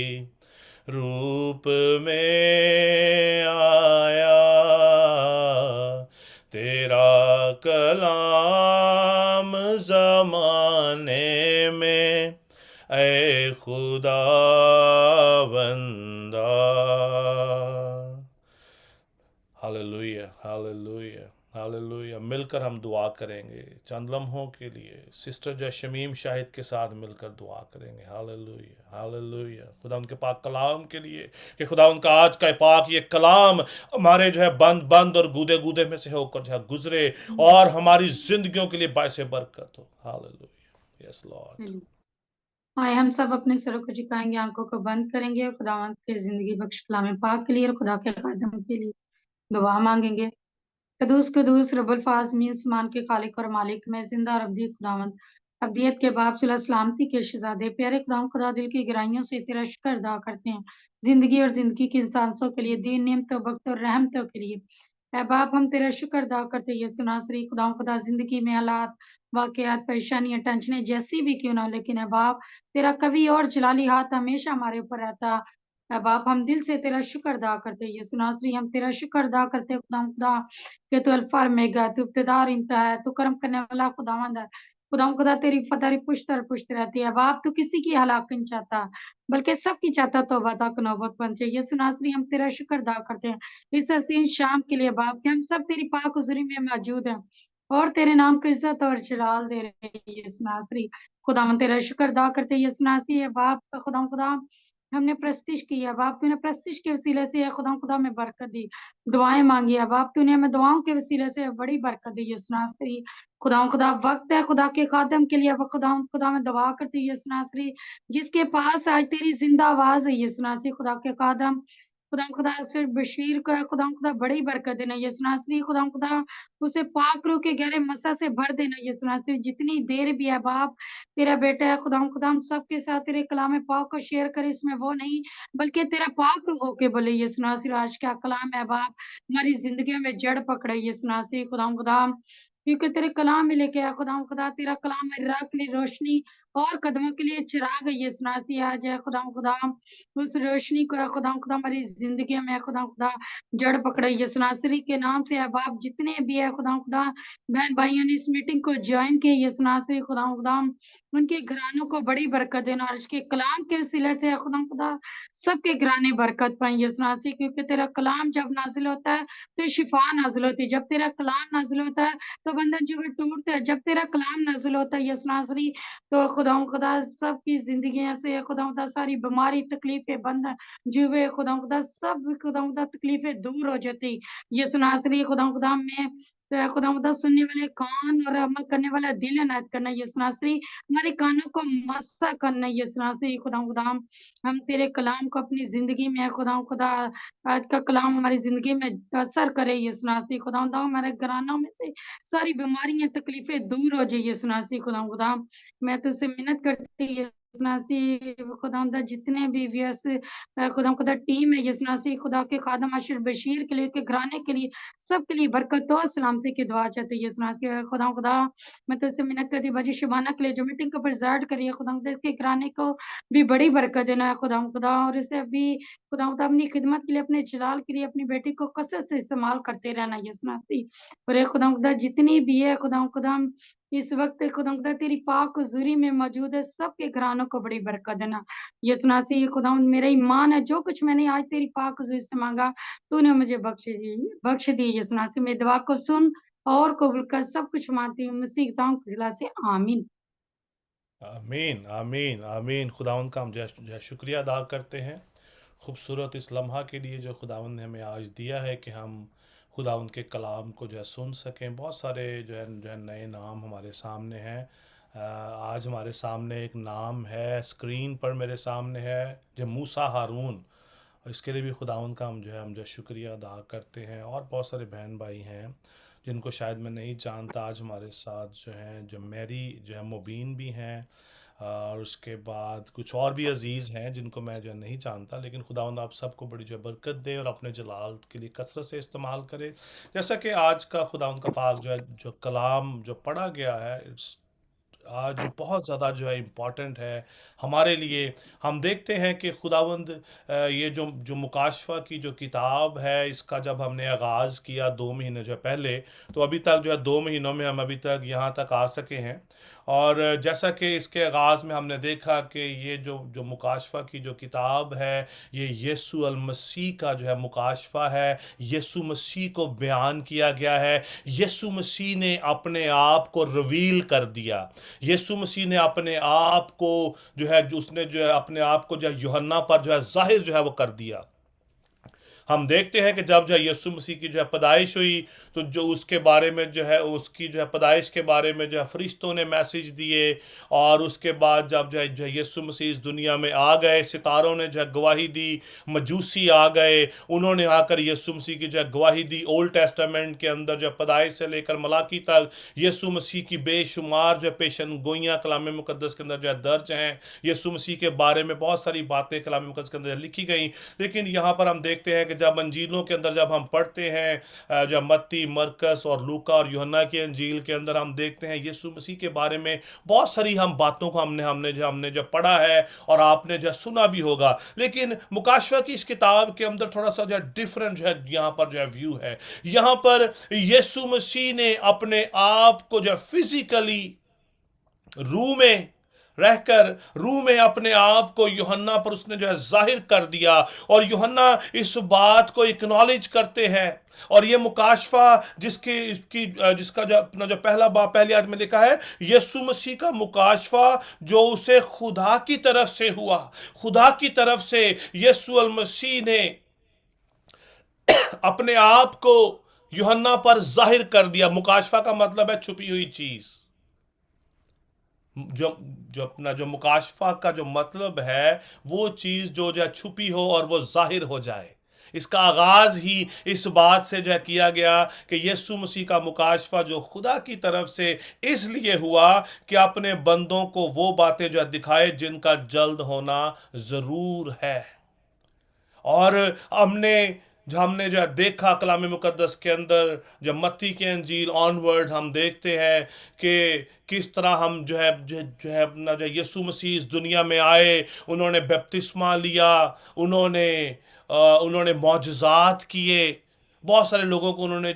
Speaker 2: रूप में आया, तेरा कलाम ज़माने में ऐ खुदावंदा। Hallelujah, hallelujah, hallelujah. मिलकर हम दुआ करेंगे चंद लम्हों के लिए। सिस्टर जो शमीम शाहिद के साथ मिलकर दुआ करेंगे। Hallelujah, hallelujah. खुदा उनके पाक कलाम के लिए कि खुदा उनका आज का पाक ये कलाम हमारे जो है बंद बंद और गूदे गूदे में से होकर जो है गुजरे और हमारी जिंदगियों के लिए बायसे बरकत हो। Hallelujah, yes Lord.
Speaker 6: आए हम सब अपने सरों को झुकाएंगे, आंखों को बंद करेंगे और खुदावंद के जिंदगी बख्श कलाम पाक के लिए और खुदा के कदम के लिए दुआ मांगेंगे। कदूस कदूस रब्बुल फाज मीन समान के खालिक और मालिक में जिंदा और अब्दी खुदावंद, अब्दियत के बाप सुलह सलामती के शहजादे प्यारे खुदाम खुदा दिल की गहराइयों से तेरा शुक्र अदा करते हैं जिंदगी और जिंदगी की सांसों के लिए, दीन नेमतों बख्त और रहमतों के लिए। ऐ बाप हम तेरा शुक्र अदा करते हैं सुनासरी खुदाम खुदा जिंदगी में हालात वाकयात परेशानियां टेंशनें जैसी भी क्यों ना हो, लेकिन है बाप तेरा कभी और जलाली हाथ हमेशा हमारे ऊपर रहता है। बाप हम दिल से तेरा शुक्र अदा करते हैं सुनासरी हम तेरा शुक्र अदा करते हैं खुदा खुदा कि तू अल्फा और ओमेगा, तू इब्तिदा और इंतहा है, तू कर्म करने वाला खुदावंद है। खुदा तेरी फतारी पुश्त और पुश्त रहती है। बाप तू किसी की हलाकत नहीं चाहता, बल्कि सबकी चाहता तौबा तक नौबत पहुंचे। यीशु नासरी हम तेरा शुक्र अदा करते हैं इस हसीन शाम के लिए बाप कि हम सब तेरी पाक हुजूरी में मौजूद हैं और तेरे नाम को इज्जत और जलाल दे रहे हैं। यीशु नासरी खुदावन तेरा शुक्र अदा करते हैं। यीशु नासरी है बाप खुदा हमने प्रस्तिश की है बाप, तूने प्रस्तिश के वसीले से खुदा में बरकत दी, दुआएं मांगी है बाप, तूने हमें दुआओं के वसीले से बड़ी बरकत दी। यीशु नासरी खुदा वक्त है खुदा के खादम के लिए, वो खुदा में दुआ करती है यीशु नासरी जिसके पास आज तेरी जिंदा आवाज है। यीशु नासरी खुदा के खादम खुदा से बशीर को है खुदा बड़ी बरकत देना। यीशु नासरी खुदा उसे पाक रूह के गहरे मसा से भर देना। यीशु नासरी जितनी देर भी है बाप तेरा बेटा है खुदा हम सबके साथ तेरे कलाम पाक को शेयर करे, इसमें वो नहीं बल्कि तेरा पाक रूह होके बोले। यीशु नासरी आज क्या कलाम है बाप हमारी जिंदगी में जड़ पकड़े। यीशु नासरी खुदा क्योंकि तेरे कलाम में लेके आया खुदा तेरा कलाम मेरी राह के लिए रोशनी और कदमों के लिए चिराग है। यीशु नासरी आज है खुदा उस रोशनी को है खुदा हमारी जिंदगी में खुदा जड़ पकड़े। यीशु नासरी के नाम से है बाप जितने भी है खुदा बहन भाइयों ने इस मीटिंग को ज्वाइन किया। यीशु नासरी खुदा उनके घरानों को बड़ी बरकत देना और इसके कलाम के वसीले से है खुदा सबके घराने बरकत पाए। यीशु नासरी क्योंकि तेरा कलाम जब नाजिल होता है तो शिफा नाजिल होती है, जब तेरा कलाम नाजिल होता है तो बंधन जो है टूटते हैं, जब तेरा कलाम नाजिल होता है यीशु नासरी तो खुदा सबकी जिंदगी से खुदा सारी बीमारी तकलीफें बंद जुए खुदा सब खुदा तकलीफें दूर हो जाती। यीशु नासरी खुदा में तो खुदा सुनने वाले कान और अमल करने वाला दिल इनायत करना। यीशु नासरी हमारे कानों को मस्सा करना। यीशु नासरी खुदा हम तेरे कलाम को अपनी जिंदगी में खुदा आज का कलाम हमारी जिंदगी में असर करे। यीशु नासरी खुदा हमारे घरानों में से सारी बीमारियां तकलीफें दूर हो जाए। यीशु नासरी खुदा मैं तुझसे मिन्नत करती है यीशु नासरी खुदा जितने भी व्यस खुदा टीम है यीशु नासरी खुदा के खादम अशर बशीर के लिए, के घराने के लिए, सबके लिए बरकत और सलामती की दुआ चाहती है। यीशु नासरी खुदा मैं तुझसे मिन्नत करती बाजी शुबाना के लिए जो मीटिंग को प्रिजाइड करिए खुदा के घराने को भी बड़ी बरकत देना है खुदा और इसे भी खुदा अपनी खिदमत के लिए, अपने जलाल के लिए अपनी बेटी को कसरत से इस्तेमाल करते रहना। यीशु नासरी और खुदा जितनी भी है खुदा इस वक्त खुदा तेरी पाक हुजूरी में मौजूद है, सबके घरानों को बड़ी बरकत देना। यीशु नासरी खुदा मेरा ईमान है जो कुछ मैंने आज तेरी पाक हुजूरी से मांगा तूने मुझे बख्श दी। यीशु नासरी मेरी दुआ को सुन और कबूल कर, सब कुछ मानती हूँ मसीह के से आमीन।
Speaker 2: आमीन आमीन आमीन। खुदावंद का हम जो शुक्रिया अदा करते हैं खूबसूरत इस लम्हा के लिए जो खुदावंद ने हमें आज दिया है कि हम खुदावंद के कलाम को जो है सुन सकें। बहुत सारे जो है नए नाम हमारे सामने हैं। आज हमारे सामने एक नाम है, स्क्रीन पर मेरे सामने है, जो मूसा हारून। इसके लिए भी खुदावंद का हम जो शुक्रिया अदा करते हैं। और बहुत सारे बहन भाई हैं जिनको शायद मैं नहीं जानता, आज हमारे साथ जो हैं, जो मैरी जो है मुबीन भी हैं और उसके बाद कुछ और भी अजीज़ हैं जिनको मैं जो नहीं जानता, लेकिन खुदावंद आप सबको बड़ी जो बरकत दे और अपने जलाल के लिए कसरत से इस्तेमाल करे। जैसा कि आज का खुदावंद का पाक जो कलाम जो पढ़ा गया है, आज बहुत ज़्यादा जो है इम्पॉर्टेंट है हमारे लिए। हम देखते हैं कि खुदावंद ये जो मुकाशफा की जो किताब है, इसका जब हमने आगाज़ किया 2 महीने जो पहले, तो अभी तक जो है 2 महीनों में हम अभी तक यहाँ तक आ सके हैं। और जैसा कि इसके आगाज़ में हमने देखा कि ये जो मुकाशफा की जो किताब है, ये यीशु अल मसीह का जो है मुकाशफा है। यीशु मसीह को बयान किया गया है। यीशु मसीह ने अपने आप को रिवील कर दिया। यीशु मसीह ने अपने आप को उसने जो है अपने आप को जो है यूहन्ना पर जो है जाहिर जो है वो कर दिया। हम देखते हैं कि जब जो है यीशु मसीह की जो है पैदाइश हुई, तो जो उसके बारे में जो है उसकी जो है पैदाइश के बारे में जो है फरिश्तों ने मैसेज दिए। और उसके बाद जब जो है यीशु मसीह इस दुनिया में आ गए, सितारों ने जो है गवाही दी, मजूसी आ गए, उन्होंने आकर यीशु मसीह की जो है गवाही दी। ओल्ड टेस्टामेंट के अंदर जो पैदाइश से लेकर मलाकी तक यीशु मसीह की बेशुमार जो है पेशन गोइयाँ कलाम मुकद्दस के अंदर जो है दर्ज हैं। यीशु मसीह के बारे में बहुत सारी बातें कलाम मुकद्दस के अंदर लिखी गई। लेकिन यहाँ पर हम देखते हैं कि जब अंजीलों के अंदर जब हम पढ़ते हैं, जब मत्ती, मरकस और लूका और यूहन्ना की अंजील के अंदर हम देखते हैं यीशु मसीह के बारे में बहुत सारी हम बातों को हमने जो पढ़ा है और आपने जो सुना भी होगा। लेकिन मुकाशफा की इस किताब के अंदर थोड़ा सा जो डिफरेंट जो है यहाँ पर जो व्यू है। यहाँ पर यीशु मसीह ने अपने आप को जो फिजिकली रूह में रहकर रूह में अपने आप को यूहन्ना पर उसने जो है जाहिर कर दिया, और यूहन्ना इस बात को एक्नॉलेज करते हैं। और ये मुकाशफा जिसका जो अपना जो पहला बाब पहली आयत में लिखा है, यीशु मसीह का मुकाशफा जो उसे खुदा की तरफ से हुआ, खुदा की तरफ से यीशु अल मसीह ने अपने आप को यूहन्ना पर जाहिर कर दिया। मुकाशफा का मतलब है छुपी हुई चीज। जो जो अपना जो मुकाशफा का जो मतलब है, वो चीज जो है छुपी हो और वो जाहिर हो जाए। इसका आगाज ही इस बात से जो है किया गया कि यीशु मसीह का मुकाशफा जो खुदा की तरफ से इसलिए हुआ कि अपने बंदों को वो बातें जो है दिखाए जिनका जल्द होना जरूर है। और हमने जो है देखा कलाम मुकद्दस के अंदर, जब मत्ती के अंजील ऑनवर्ड हम देखते हैं कि किस तरह हम जो है अपना जो यीशु मसीह इस दुनिया में आए, उन्होंने बपतिस्मा लिया, उन्होंने मौजज़ात किए, बहुत सारे लोगों को उन्होंने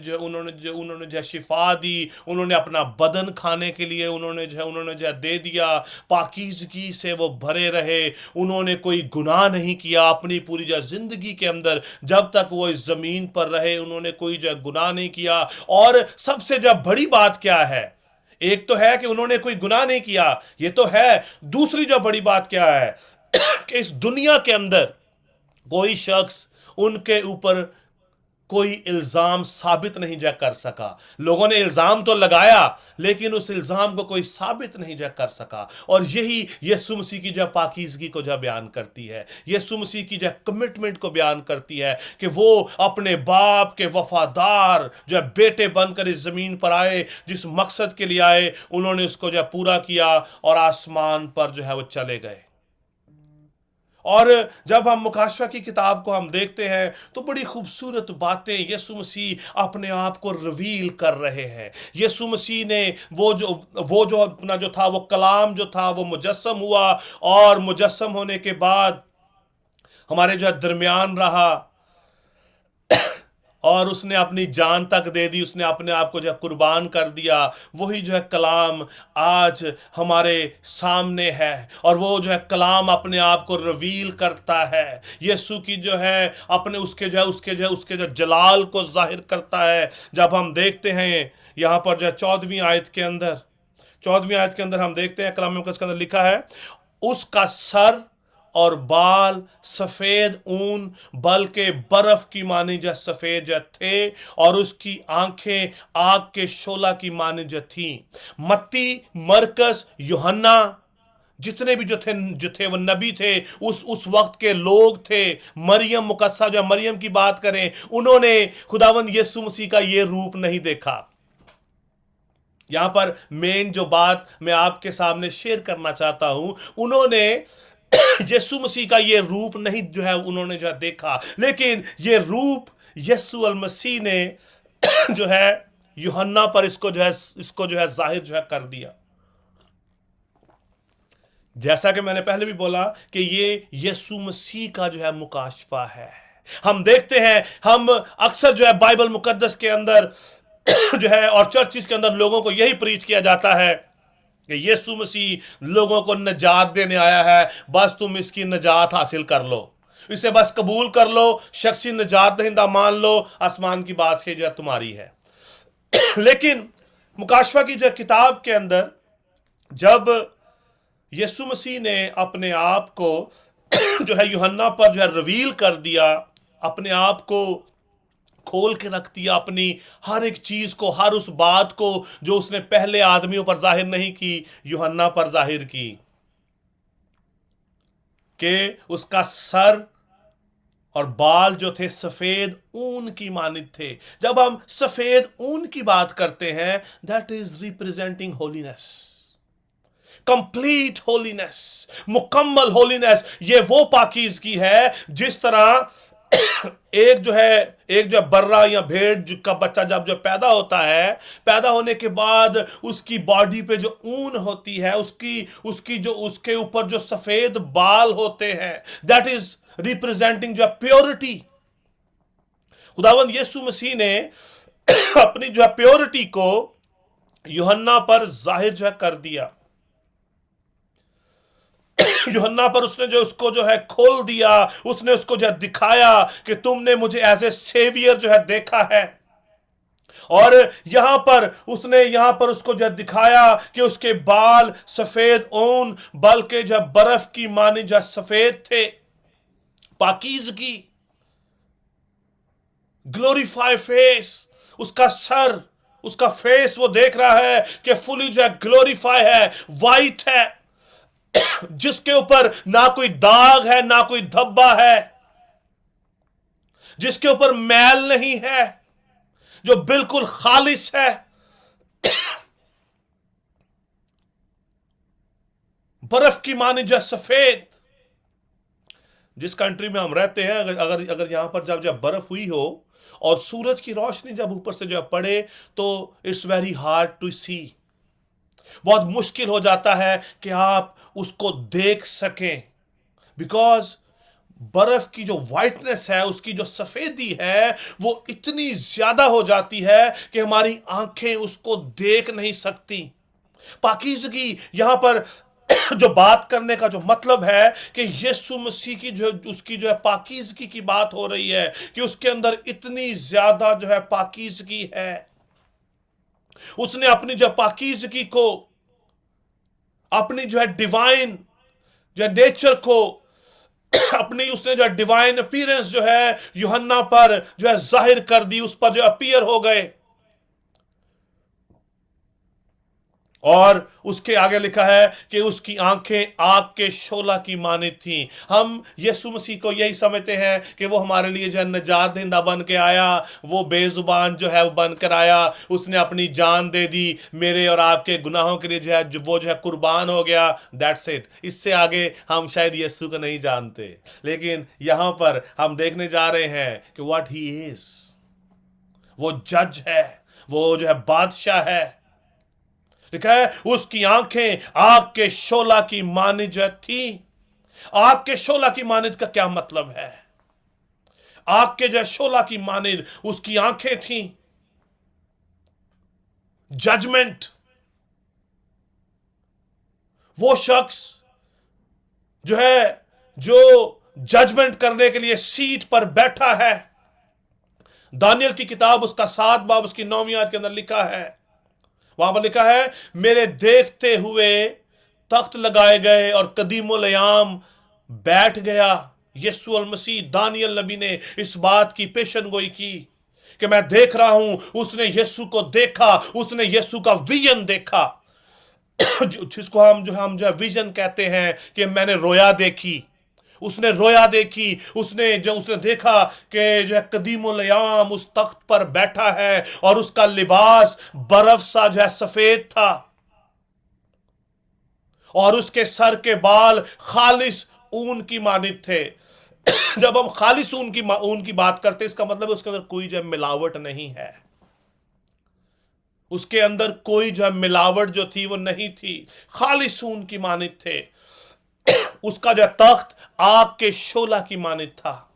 Speaker 2: जो शिफा दी, उन्होंने अपना बदन खाने के लिए उन्होंने जो दे दिया, पाकीज़गी से वो भरे रहे, उन्होंने कोई गुनाह नहीं किया अपनी पूरी जो जिंदगी के अंदर, जब तक वो इस जमीन पर रहे उन्होंने कोई जो गुनाह नहीं किया। और सबसे जो बड़ी बात क्या है, एक तो है कि उन्होंने कोई गुनाह नहीं किया, ये तो है, दूसरी जो बड़ी बात क्या है कि इस दुनिया के अंदर कोई शख्स उनके ऊपर कोई इल्जाम साबित नहीं जा कर सका। लोगों ने इल्जाम तो लगाया, लेकिन उस इल्जाम को कोई साबित नहीं जा कर सका। और यही यीशु मसीह की जो पाकीज़गी को जो बयान करती है, यीशु मसीह की जो कमिटमेंट को बयान करती है कि वो अपने बाप के वफादार जो बेटे बनकर इस जमीन पर आए, जिस मकसद के लिए आए उन्होंने उसको जो पूरा किया और आसमान पर जो है वो चले गए। और जब हम मुकाशफा की किताब को हम देखते हैं तो बड़ी खूबसूरत बातें यीशु मसीह अपने आप को रिवील कर रहे हैं। यीशु मसीह ने वो जो अपना जो था, वो कलाम जो था वो मुजस्सम हुआ, और मुजस्सम होने के बाद हमारे जो दरमियान रहा, और उसने अपनी जान तक दे दी, उसने अपने आप को जो कुर्बान कर दिया। वही जो है कलाम आज हमारे सामने है, और वो जो है कलाम अपने आप को रिवील करता है, यीशु की जो है अपने उसके जो जलाल को जाहिर करता है। जब हम देखते हैं यहाँ पर जो 14वीं आयत के अंदर हम देखते हैं, कलाम मुकद्दस के अंदर लिखा है, उसका सर और बाल सफेद ऊन बल्कि बर्फ की मानिंद सफेद थे, और उसकी आंखें आग के शोला की मानिंद थीं। मत्ती, मरकस, यूहन्ना, जितने भी जो थे वो नबी थे, उस वक्त के लोग थे। मरियम मुकद्दसा, जो मरियम की बात करें, उन्होंने खुदावंद यीशु मसीह का ये रूप नहीं देखा। यहां पर मेन जो बात मैं आपके सामने शेयर करना चाहता हूं, उन्होंने यीशु मसीह का ये रूप नहीं जो है उन्होंने जो है देखा, लेकिन ये रूप यीशु अल मसीह ने जो है यूहन्ना पर इसको जो है जाहिर जो है कर दिया। जैसा कि मैंने पहले भी बोला कि ये यीशु मसीह का जो है मुकाशफा है। हम देखते हैं, हम अक्सर जो है बाइबल मुकद्दस के अंदर जो है और चर्चिस के अंदर लोगों को यही प्रीच किया जाता है कि यीशु मसीह लोगों को नजात देने आया है, बस तुम इसकी नजात हासिल कर लो, इसे बस कबूल कर लो, शख्सी नजात दहिंदा मान लो, आसमान की बादशाही जो है तुम्हारी है। लेकिन मुकाशफा की जो किताब के अंदर जब यीशु मसीह ने अपने आप को जो है यूहन्ना पर जो है रिवील कर दिया, अपने आप को खोल के रख दिया, अपनी हर एक चीज को, हर उस बात को जो उसने पहले आदमियों पर जाहिर नहीं की, यूहन्ना पर जाहिर की, कि उसका सर और बाल जो थे सफेद ऊन की मानिंद थे। जब हम सफेद ऊन की बात करते हैं, that is representing holiness, complete holiness, मुकम्मल होलीनेस। ये वो पाकीज़गी है जिस तरह एक जो है बर्रा या भेड़ का बच्चा जब जो पैदा होता है, पैदा होने के बाद उसकी बॉडी पे जो ऊन होती है, उसकी जो उसके ऊपर जो सफेद बाल होते हैं, दैट इज रिप्रेजेंटिंग जो प्योरिटी। खुदावंद यीशु मसीह ने अपनी जो है प्योरिटी को यूहन्ना पर जाहिर जो है कर दिया। यूहन्ना पर उसने जो उसको जो है खोल दिया, उसने उसको जो है दिखाया कि तुमने मुझे एज ए सेवियर जो है देखा है। और यहां पर उसको जो दिखाया कि उसके बाल सफेद ऊन बल्कि जो बर्फ की मानी जो सफेद थे। पाकीज़गी, ग्लोरीफाई फेस, उसका सर, उसका फेस वो देख रहा है कि फुली जो है ग्लोरीफाई है, वाइट है, जिसके ऊपर ना कोई दाग है ना कोई धब्बा है, जिसके ऊपर मैल नहीं है, जो बिल्कुल खालिस है। बर्फ की मानी जो सफेद। जिस कंट्री में हम रहते हैं, अगर अगर यहां पर जब बर्फ हुई हो और सूरज की रोशनी जब ऊपर से जब पड़े तो इट्स वेरी हार्ड टू सी। बहुत मुश्किल हो जाता है कि आप उसको देख सकें, बिकॉज बर्फ की जो वाइटनेस है, उसकी जो सफेदी है, वो इतनी ज्यादा हो जाती है कि हमारी आंखें उसको देख नहीं सकती। पाकीज़गी यहां पर जो बात करने का जो मतलब है कि यीशु मसीह की जो उसकी जो है पाकीज़गी की बात हो रही है कि उसके अंदर इतनी ज्यादा जो है पाकीज़गी है। उसने अपनी जो पाकीज़गी को, अपनी जो है डिवाइन जो नेचर को, अपनी उसने जो डिवाइन अपीयरेंस जो है यूहन्ना पर जो है जाहिर कर दी, उस पर जो अपीयर हो गए। और उसके आगे लिखा है कि उसकी आंखें आग के शोला की मानित थी। हम यीशु मसीह को यही समझते हैं कि वो हमारे लिए जो है निजात दहिंदा बन के आया, वो बेजुबान जो है वो बन कर आया, उसने अपनी जान दे दी मेरे और आपके गुनाहों के लिए, जो है वो जो है कुर्बान हो गया। That's it. इससे आगे हम शायद यीशु को नहीं जानते, लेकिन यहां पर हम देखने जा रहे हैं कि व्हाट ही इज। वो जज है, वो जो है बादशाह है। लिखा है उसकी आंखें आग के शोला की मानिद थी। आग के शोला की मानिद का क्या मतलब है? आग के जो शोला की मानिद उसकी आंखें थी। जजमेंट। वो शख्स जो है जो जजमेंट करने के लिए सीट पर बैठा है। दानियल की किताब उसका 7 बाब उसकी 9वीं आयत के अंदर लिखा है, वहां पर लिखा है मेरे देखते हुए तख्त लगाए गए और कदीमुल अयाम बैठ गया। यीशु अल मसीह दानियल नबी ने इस बात की पेशनगोई की कि मैं देख रहा हूं। उसने यीशु को देखा, उसने यीशु का विजन देखा, जिसको हम जो है विजन कहते हैं कि मैंने रोया देखी। उसने रोया देखी, उसने देखा कि जो है कदीमुल अयाम उस तख्त पर बैठा है और उसका लिबास बर्फ सा जो है सफेद था और उसके सर के बाल खालिस ऊन की मानित थे। जब हम खालिस ऊन की बात करते हैं, इसका मतलब उसके अंदर कोई जो है मिलावट नहीं है। उसके अंदर कोई जो है मिलावट जो थी वो नहीं थी, खालिस ऊन की मानित थे। उसका जो तख्त आग के शोला की मानित था।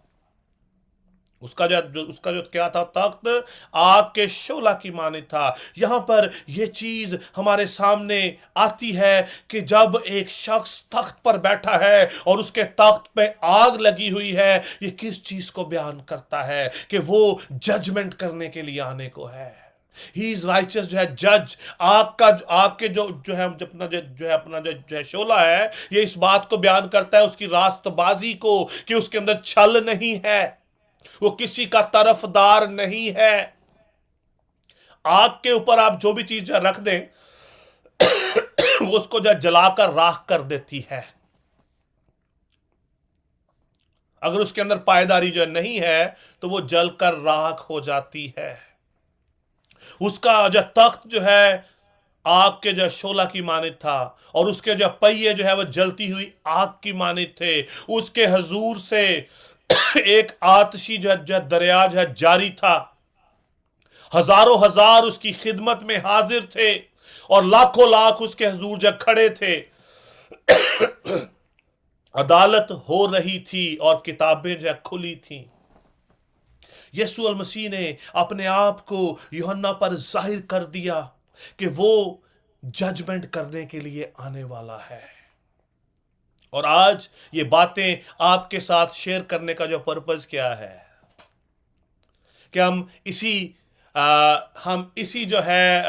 Speaker 2: उसका जो क्या था, तख्त आग के शोला की मानित था। यहां पर यह चीज हमारे सामने आती है कि जब एक शख्स तख्त पर बैठा है और उसके तख्त पे आग लगी हुई है, ये किस चीज को बयान करता है? कि वो जजमेंट करने के लिए आने को है। ही इज राइचस जो है जज। आग के जो है अपना जो है शोला है, ये इस बात को बयान करता है उसकी रास्तबाजी को, कि उसके अंदर छल नहीं है, वो किसी का तरफदार नहीं है। आग के ऊपर आप जो भी चीज रख दें वो उसको जो जलाकर राख कर देती है। अगर उसके अंदर पायदारी जो नहीं है तो वो जलकर राख हो जाती है। उसका जो तख्त जो है आग के जो शोला की मानित था और उसके जो पहिए जो है वो जलती हुई आग की मानित थे। उसके हजूर से एक आतशी जो दरिया जो है जारी था। हजारों हजार उसकी खिदमत में हाजिर थे और लाखों लाख उसके हजूर जो खड़े थे। अदालत हो रही थी और किताबें जो खुली थी। यीशु अल मसीह ने अपने आप को यूहन्ना पर जाहिर कर दिया कि वो जजमेंट करने के लिए आने वाला है। और आज ये बातें आपके साथ शेयर करने का जो पर्पस क्या है कि हम इसी जो है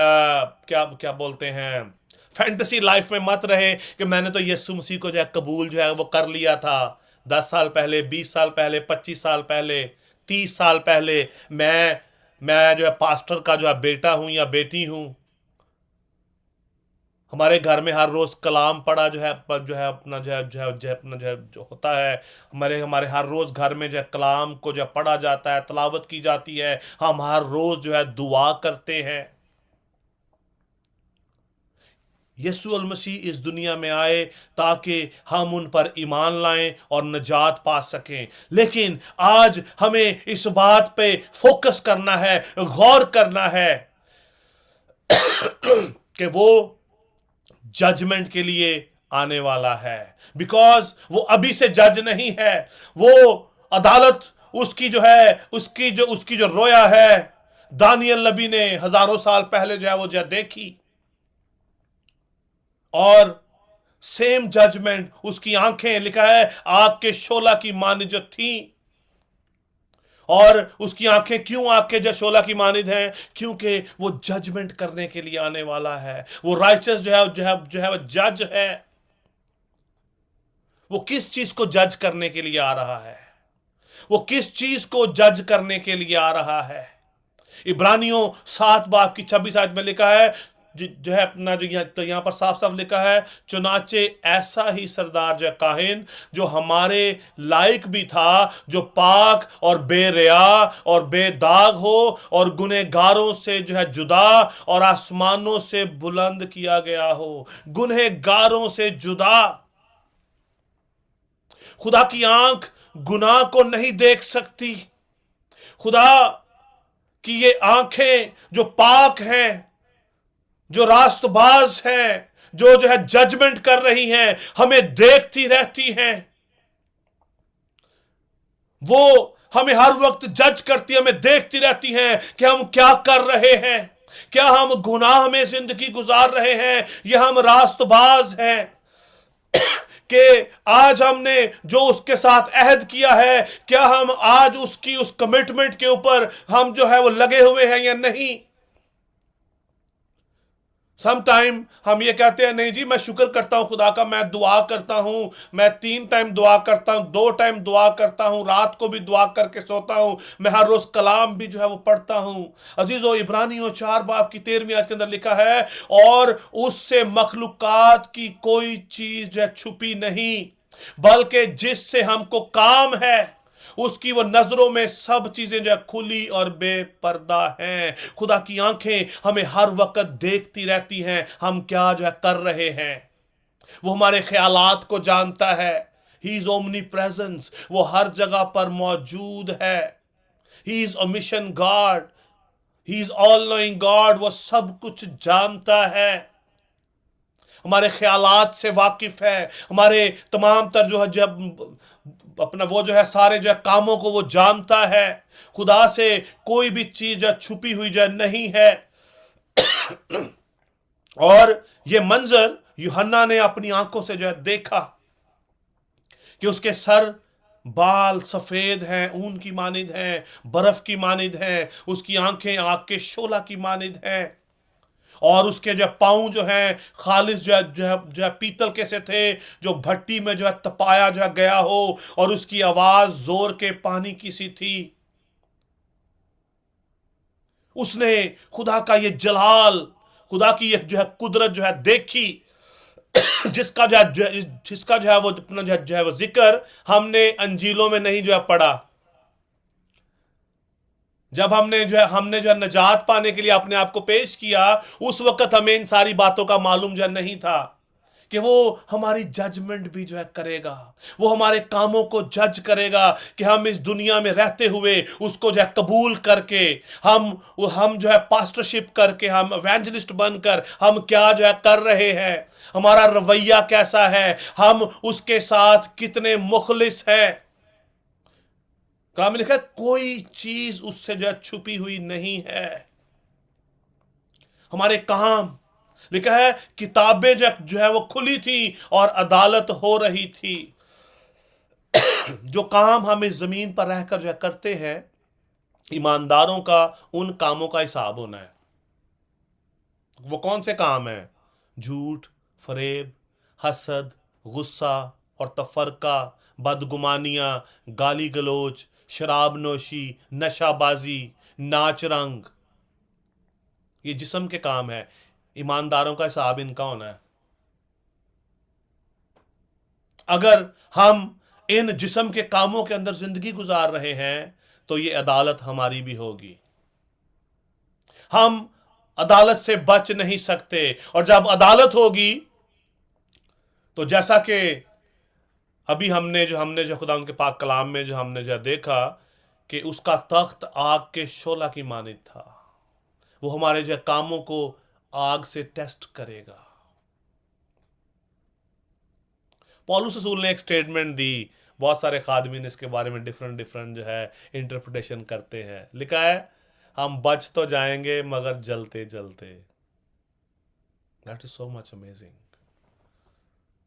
Speaker 2: क्या क्या बोलते हैं फैंटेसी लाइफ में मत रहे कि मैंने तो यीशु मसीह को जो है कबूल जो है वो कर लिया था 10 साल पहले, 20 साल पहले, 25 साल पहले, 30 साल पहले। मैं जो है पास्टर का जो है बेटा हूं या बेटी हूं। हमारे घर में हर रोज कलाम पढ़ा जो है अपना जो है अपना जो होता है। हमारे हमारे हर रोज घर में जो है कलाम को जो है पढ़ा जाता है, तलावत की जाती है। हम हर रोज जो है दुआ करते हैं। यीशु अल मसीह इस दुनिया में आए ताकि हम उन पर ईमान लाएं और निजात पा सकें। लेकिन आज हमें इस बात पे फोकस करना है, गौर करना है कि वो जजमेंट के लिए आने वाला है। बिकॉज वो अभी से जज नहीं है, वो अदालत उसकी जो रोया है दानियल नबी ने हजारों साल पहले जो है वो देखी। और सेम जजमेंट उसकी आंखें लिखा है आग के शोला की मानिद जो थी। और उसकी आंखें क्यों आग के शोला की मानिद हैं? क्योंकि वो जजमेंट करने के लिए आने वाला है। वो राइचस जो है वो जज है। वो किस चीज को जज करने के लिए आ रहा है? वो किस चीज को जज करने के लिए आ रहा है? इब्रानियों 7 बाब की 26 आयत में लिखा है जो है अपना जो यहाँ पर साफ साफ लिखा है, चुनाचे ऐसा ही सरदार जो काहिन जो हमारे लायक भी था, जो पाक और बेरिया और बेदाग हो और गुनहगारों से जो है जुदा और आसमानों से बुलंद किया गया हो। गुनहगारों से जुदा। खुदा की आंख गुनाह को नहीं देख सकती। खुदा कि ये आंखें जो पाक हैं, जो रास्तबाज हैं, जो है जजमेंट कर रही हैं, हमें देखती रहती हैं। वो हमें हर वक्त जज करती है, हमें देखती रहती हैं कि हम क्या कर रहे हैं। क्या हम गुनाह में जिंदगी गुजार रहे हैं या हम रास्तबाज हैं? कि आज हमने जो उसके साथ अहद किया है, क्या हम आज उसकी उस कमिटमेंट के ऊपर हम जो है वो लगे हुए हैं या नहीं? समटाइम हम ये कहते हैं नहीं जी मैं शुक्र करता हूं खुदा का, मैं दुआ करता हूं, मैं 3 टाइम दुआ करता हूं, 2 टाइम दुआ करता हूं, रात को भी दुआ करके सोता हूं, मैं हर रोज कलाम भी जो है वो पढ़ता हूं। अजीजों, इब्रानियों 4 बाब की 13वीं आयत के अंदर लिखा है, और उससे मखलूकात की कोई चीज जो है छुपी नहीं, बल्कि जिससे हमको काम है उसकी वो नजरों में सब चीजें जो है खुली और बेपर्दा हैं। खुदा की आंखें हमें हर वक्त देखती रहती हैं हम क्या जो है कर रहे हैं। वो हमारे ख्यालात को जानता है। ही इज ओमनी प्रेजेंस, वो हर जगह पर मौजूद है। He is omission God, he is all knowing God, वो सब कुछ जानता है, हमारे ख्यालात से वाकिफ है, हमारे तमाम तर जो है जब अपना वो जो है सारे जो है कामों को वो जानता है। खुदा से कोई भी चीज जो छुपी हुई जो नहीं है। और ये मंजर यूहन्ना ने अपनी आंखों से जो है देखा कि उसके सर बाल सफेद हैं, ऊन की मानिद हैं, बर्फ की मानिद हैं, उसकी आंखें आग के शोला की मानिद हैं, और उसके जो पांव जो हैं खालिस जो है पीतल के से थे, जो भट्टी में जो है तपाया जो है गया हो, और उसकी आवाज जोर के पानी की सी थी। उसने खुदा का ये जलाल, खुदा की ये जो है कुदरत जो है देखी, जिसका जो है वो अपना जो है वो जिक्र हमने अंजीलों में नहीं जो है पढ़ा। जब हमने जो है निजात पाने के लिए अपने आप को पेश किया, उस वक्त हमें इन सारी बातों का मालूम जो नहीं था कि वो हमारी जजमेंट भी जो है करेगा, वो हमारे कामों को जज करेगा कि हम इस दुनिया में रहते हुए उसको जो है कबूल करके हम जो है पास्टरशिप करके, हम एवेंजलिस्ट बनकर हम क्या जो है कर रहे हैं, हमारा रवैया कैसा है, हम उसके साथ कितने मुखलिस हैं। कलाम में लिखा है कोई चीज उससे जो है छुपी हुई नहीं है। हमारे काम, लिखा है किताबें जो है वो खुली थी और अदालत हो रही थी। जो काम हम इस जमीन पर रहकर जो है करते हैं, ईमानदारों का उन कामों का हिसाब होना है। वो कौन से काम हैं? झूठ, फरेब, हसद, गुस्सा और तफरका, बदगुमानियां, गाली गलोच, शराब नोशी, नशाबाजी, नाच रंग, ये जिस्म के काम है। ईमानदारों का हिसाब इनका होना है। अगर हम इन जिस्म के कामों के अंदर जिंदगी गुजार रहे हैं तो ये अदालत हमारी भी होगी। हम अदालत से बच नहीं सकते, और जब अदालत होगी तो जैसा कि अभी हमने जो खुदा उनके पाक कलाम में जो हमने जो देखा कि उसका तख्त आग के शोला की मानित था। वो हमारे जो कामों को आग से टेस्ट करेगा। पौलुस रसूल ने एक स्टेटमेंट दी, बहुत सारे खादमीन इसके बारे में डिफरेंट जो है इंटरप्रिटेशन करते हैं। लिखा है हम बच तो जाएंगे मगर जलते जलते। That is so much amazing.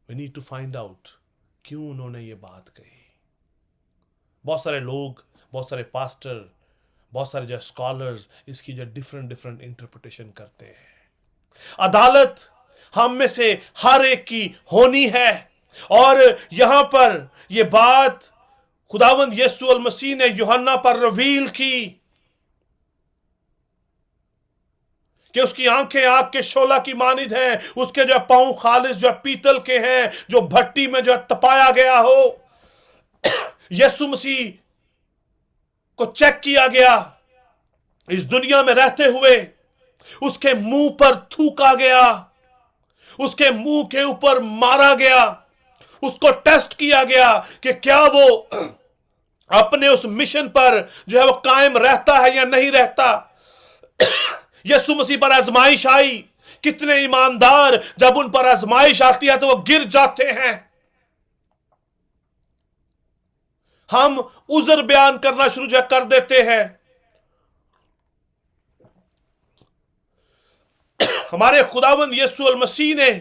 Speaker 2: We need to find out क्यों उन्होंने ये बात कही। बहुत सारे लोग, बहुत सारे पास्टर, बहुत सारे जो स्कॉलर्स इसकी जो डिफरेंट इंटरप्रिटेशन करते हैं। अदालत हम में से हर एक की होनी है, और यहां पर यह बात खुदावंद यीशु अल मसीह ने यूहन्ना पर रिवील की कि उसकी आंखें आग के शोला की मानिद हैं, उसके जो पांव खालिस जो पीतल के हैं, जो भट्टी में जो तपाया गया हो। यीशु मसीह को चेक किया गया इस दुनिया में रहते हुए, उसके मुंह पर थूका गया, उसके मुंह के ऊपर मारा गया, उसको टेस्ट किया गया कि क्या वो अपने उस मिशन पर जो है वो कायम रहता है या नहीं रहता। यीशु मसीह पर आजमाइश आई। कितने ईमानदार जब उन पर आजमाइश आती है तो वो गिर जाते हैं। हम उज़र बयान करना शुरू जो कर देते हैं। हमारे खुदावंद यीशु अल मसीह ने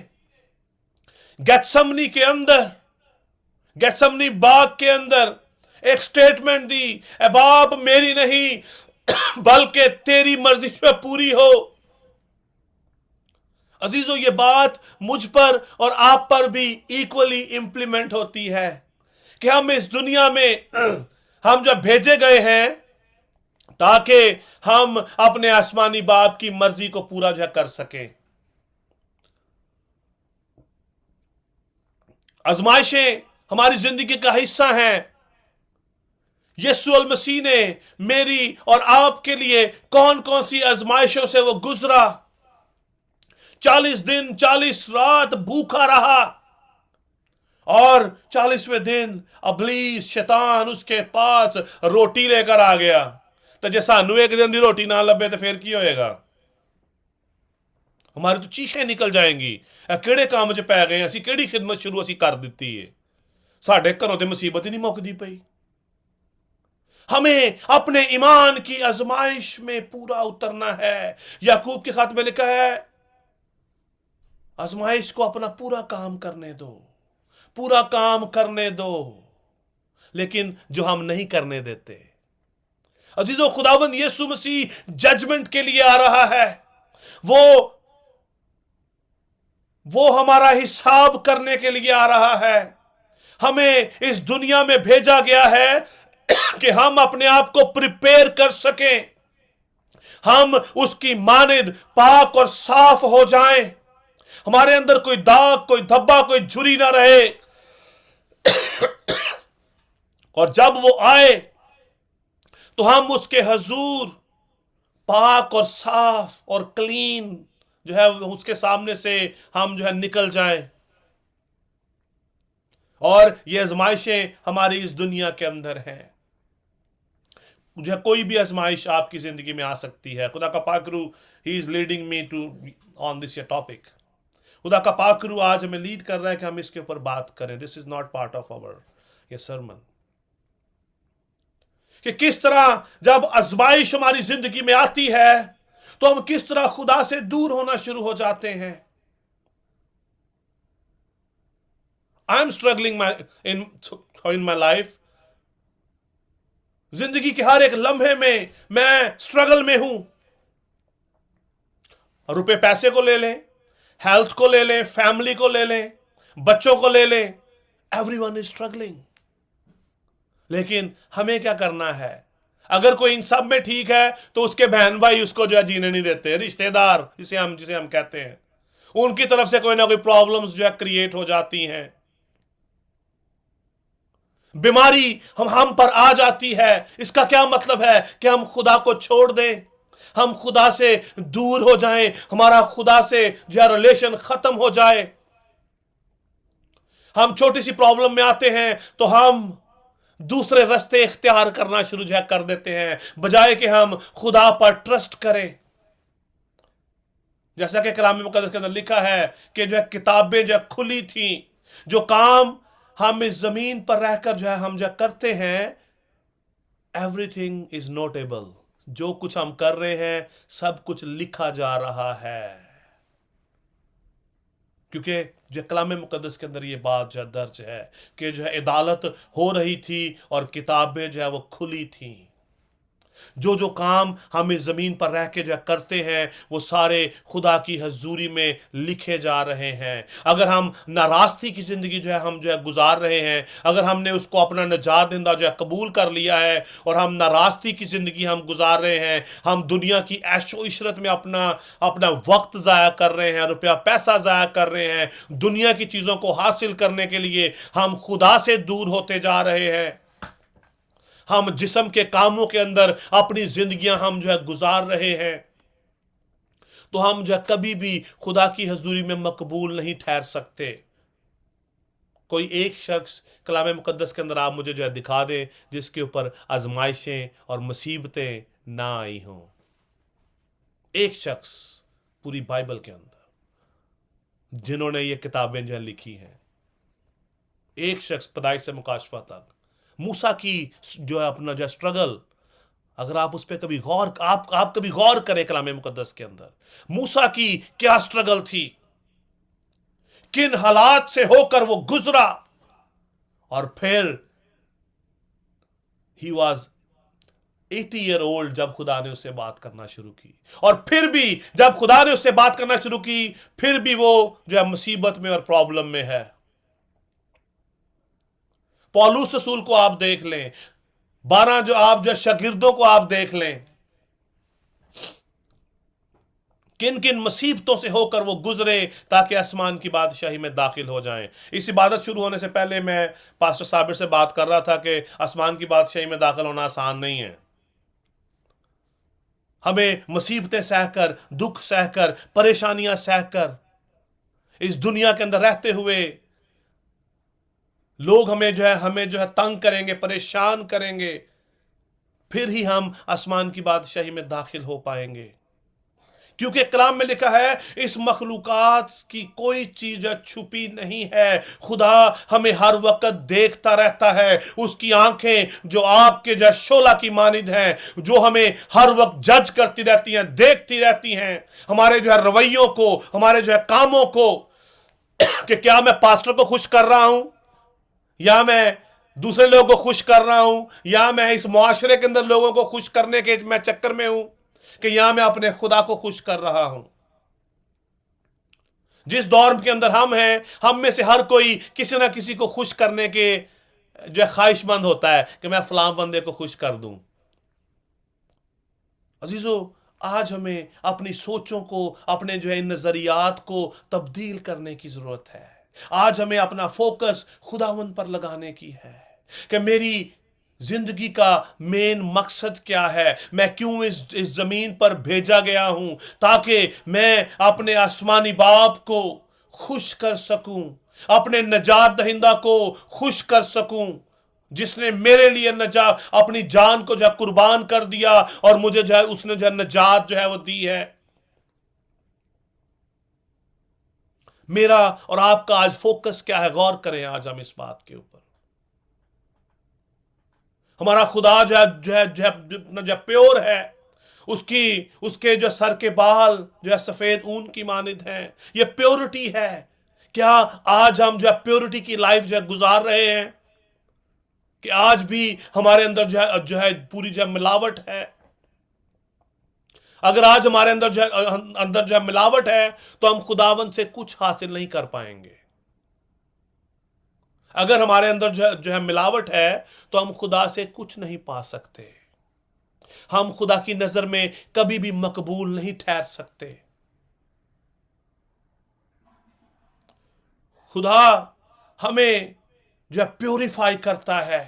Speaker 2: गेत्समनी के अंदर, गेत्समनी बाग के अंदर एक स्टेटमेंट दी, ए बाप मेरी नहीं बल्कि तेरी मर्जी पे पूरी हो। अजीजों, ये बात मुझ पर और आप पर भी इक्वली इंप्लीमेंट होती है कि हम इस दुनिया में हम जब भेजे गए हैं ताकि हम अपने आसमानी बाप की मर्जी को पूरा जो कर सकें। आजमाइशें हमारी जिंदगी का हिस्सा हैं। यीशु अल मसीह ने मेरी और आपके लिए कौन कौन सी आजमाइशों से वो गुजरा। 40 दिन 40 रात भूखा रहा, और 40वें दिन अबलीस शैतान उसके पास रोटी लेकर आ गया। तो जे सानू एक दिन की रोटी ना लभे तो फिर की होएगा? हमारी तो चीखें निकल जाएंगी। किहड़े काम च पै गए, असीं किहड़ी खिदमत शुरू असीं कर दित्ती है, साडे घरों ते मुसीबत ही नहीं मुकदी पई। हमें अपने ईमान की आजमाइश में पूरा उतरना है। याकूब के खत में लिखा है आजमाइश को अपना पूरा काम करने दो, पूरा काम करने दो, लेकिन जो हम नहीं करने देते। अजीजों, खुदावंद यीशु मसीह जजमेंट के लिए आ रहा है। वो हमारा हिसाब करने के लिए आ रहा है। हमें इस दुनिया में भेजा गया है कि हम अपने आप को प्रिपेयर कर सकें, हम उसकी मानिद पाक और साफ हो जाएं, हमारे अंदर कोई दाग, कोई धब्बा, कोई झुर्री ना रहे। और जब वो आए तो हम उसके हजूर पाक और साफ और क्लीन जो है उसके सामने से हम जो है निकल जाएं। और ये आजमाइशें हमारी इस दुनिया के अंदर हैं। जो कोई भी आजमाइश आपकी जिंदगी में आ सकती है। खुदा का पाकरू he is leading me to on this topic. खुदा का पाकरू आज हमें लीड कर रहा है कि हम इसके ऊपर बात करें। This is not part of our ये सरमन, कि किस तरह जब आजमाइश हमारी जिंदगी में आती है तो हम किस तरह खुदा से दूर होना शुरू हो जाते हैं। I am struggling in my life. जिंदगी के हर एक लम्हे में मैं स्ट्रगल में हूं। रुपए पैसे को ले लें, हेल्थ को ले लें, फैमिली को ले लें, बच्चों को ले लें, एवरीवन इज स्ट्रगलिंग। लेकिन हमें क्या करना है? अगर कोई इन सब में ठीक है तो उसके बहन भाई उसको जो है जीने नहीं देते, रिश्तेदार जिसे हम कहते हैं, उनकी तरफ से कोई ना कोई प्रॉब्लम्स जो है क्रिएट हो जाती हैं, बीमारी हम पर आ जाती है। इसका क्या मतलब है? कि हम खुदा को छोड़ दें, हम खुदा से दूर हो जाएं, हमारा खुदा से जो है रिलेशन खत्म हो जाए। हम छोटी सी प्रॉब्लम में आते हैं तो हम दूसरे रास्ते इख्तियार करना शुरू जो है कर देते हैं, बजाय कि हम खुदा पर ट्रस्ट करें। जैसा कि कलाम मुकद्दस के अंदर लिखा है कि जो है किताबें जो है खुली थी, जो काम हम इस जमीन पर रहकर जो है हम जो करते हैं, एवरीथिंग इज नोटेबल। जो कुछ हम कर रहे हैं सब कुछ लिखा जा रहा है, क्योंकि जो कलाम मुकद्दस के अंदर ये बात जो दर्ज है कि जो है अदालत हो रही थी और किताबें जो है वो खुली थी। जो जो काम हम इस जमीन पर रह के जो करते हैं वो सारे खुदा की हजूरी में लिखे जा रहे हैं। अगर हम नाराजगी की जिंदगी जो है हम जो है गुजार रहे हैं, अगर हमने उसको अपना निजात दहिंदा जो है कबूल कर लिया है और हम नाराजगी की जिंदगी हम गुजार रहे हैं, हम दुनिया की ऐशो इशरत में अपना वक्त ज़ाया कर रहे हैं, रुपया पैसा ज़ाया कर रहे हैं, दुनिया की चीज़ों को हासिल करने के लिए हम खुदा से दूर होते जा रहे हैं, हम जिस्म के कामों के अंदर अपनी जिंदगियां हम जो है गुजार रहे हैं, तो हम जो है कभी भी खुदा की हजूरी में मकबूल नहीं ठहर सकते। कोई एक शख्स कलाम मुकद्दस के अंदर आप मुझे जो है दिखा दें जिसके ऊपर आजमाइशें और मुसीबतें ना आई हों। एक शख्स पूरी बाइबल के अंदर जिन्होंने ये किताबें जो है लिखी हैं, एक शख्स पैदाइश से मुकाशफा तक, मूसा की जो है अपना जो स्ट्रगल, अगर आप उस पर कभी आप कभी गौर करें कलाम मुकद्दस के अंदर, मूसा की क्या स्ट्रगल थी, किन हालात से होकर वो गुजरा, और फिर ही वॉज 80 ईयर ओल्ड जब खुदा ने उससे बात करना शुरू की, और फिर भी जब खुदा ने उससे बात करना शुरू की फिर भी वो जो है मुसीबत में और प्रॉब्लम में है। पौलुस रसूल को आप देख लें, 12 जो आप जो शागिर्दों को आप देख लें, किन किन मुसीबतों से होकर वो गुजरे ताकि आसमान की बादशाही में दाखिल हो जाएं। इस इबादत शुरू होने से पहले मैं पास्टर साबिर से बात कर रहा था कि आसमान की बादशाही में दाखिल होना आसान नहीं है। हमें मुसीबतें सहकर, दुख सहकर, परेशानियां सहकर, इस दुनिया के अंदर रहते हुए लोग हमें जो है तंग करेंगे, परेशान करेंगे, फिर ही हम आसमान की बादशाही में दाखिल हो पाएंगे। क्योंकि कलाम में लिखा है इस मखलूकात की कोई चीज छुपी नहीं है, खुदा हमें हर वक्त देखता रहता है। उसकी आंखें जो आग के जो शोला की मानिद हैं, जो हमें हर वक्त जज करती रहती हैं, देखती रहती हैं, हमारे जो है रवैयों को, हमारे जो है कामों को, कि क्या मैं पास्टर को खुश कर रहा हूं, या मैं दूसरे लोगों को खुश कर रहा हूं, या मैं इस मुआशरे के अंदर लोगों को खुश करने के मैं चक्कर में हूं, कि या मैं अपने खुदा को खुश कर रहा हूं। जिस दौर के अंदर हम हैं, हम में से हर कोई किसी ना किसी को खुश करने के जो है ख्वाहिशमंद होता है कि मैं फलां बंदे को खुश कर दूं। अजीजों, आज हमें अपनी सोचों को, अपने जो है नजरियात को तब्दील करने की जरूरत है। आज हमें अपना फोकस खुदावंद पर लगाने की है कि मेरी जिंदगी का मेन मकसद क्या है, मैं क्यों इस जमीन पर भेजा गया हूं, ताकि मैं अपने आसमानी बाप को खुश कर सकूं, अपने नजात दहिंदा को खुश कर सकूं, जिसने मेरे लिए अपनी जान को जो है कुर्बान कर दिया और मुझे जो है उसने जो है नजात जो है वो दी है। मेरा और आपका आज फोकस क्या है? गौर करें आज हम इस बात के ऊपर। हमारा खुदा जो है प्योर है, उसके जो सर के बाल जो है सफेद ऊन की मानिद हैं। ये प्योरिटी है क्या आज हम जो है प्योरिटी की लाइफ जो है गुजार रहे हैं? कि आज भी हमारे अंदर जो है पूरी जो है मिलावट है? अगर आज हमारे अंदर जो है मिलावट है, तो हम खुदावन से कुछ हासिल नहीं कर पाएंगे। अगर हमारे अंदर जो है मिलावट है, तो हम खुदा से कुछ नहीं पा सकते। हम खुदा की नजर में कभी भी मकबूल नहीं ठहर सकते। खुदा हमें जो है प्योरीफाई करता है।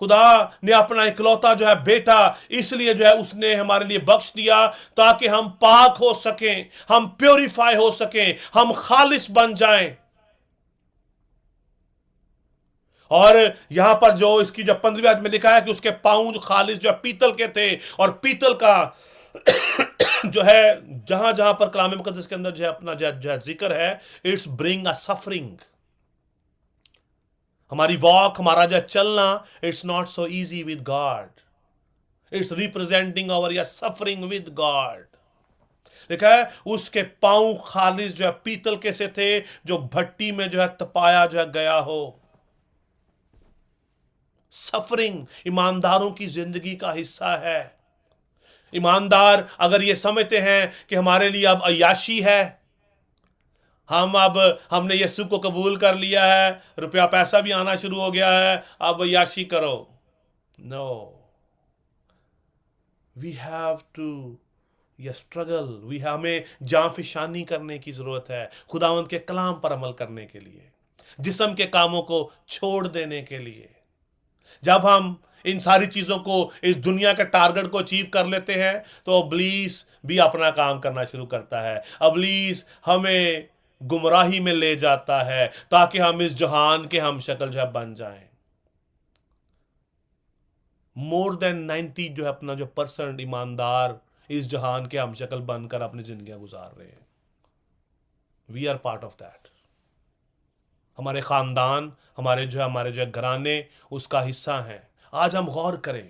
Speaker 2: खुदा ने अपना इकलौता जो है बेटा इसलिए जो है उसने हमारे लिए बख्श दिया, ताकि हम पाक हो सकें, हम प्योरीफाई हो सकें, हम खालिस बन जाएं। और यहां पर जो इसकी जो 15वीं आयत में लिखा है कि उसके पांव जो खालिस जो पीतल के थे, और पीतल का जो है जहां जहां पर कलाम मुकद्दस के अंदर जो है अपना जो है जिक्र है, इट्स ब्रिंग अ सफरिंग। हमारी वॉक, हमारा जो चलना, it's not so easy with God. It's representing our या सफरिंग विद गॉड। लिखा है उसके पांव खालिस जो है पीतल के से थे, जो भट्टी में जो है तपाया जो है गया हो। सफरिंग ईमानदारों की जिंदगी का हिस्सा है। ईमानदार अगर ये समझते हैं कि हमारे लिए अब अय्याशी है, हमने यीशु को कबूल कर लिया है, रुपया पैसा भी आना शुरू हो गया है, अब अय्याशी करो। नो, वी हैव टू ये स्ट्रगल, हमें जांफिशानी करने की जरूरत है खुदावंद के कलाम पर अमल करने के लिए, जिस्म के कामों को छोड़ देने के लिए। जब हम इन सारी चीजों को, इस दुनिया के टारगेट को अचीव कर लेते हैं, तो इब्लीस भी अपना काम करना शुरू करता है। इब्लीस हमें गुमराही में ले जाता है ताकि हम इस जहान के हम शक्ल जो है बन जाएं। मोर देन 90 जो है अपना जो % ईमानदार इस जहान के हम शक्ल बनकर अपनी जिंदगियां गुजार रहे हैं। We are part of that. हमारे खानदान, हमारे जो है घराने उसका हिस्सा हैं। आज हम गौर करें,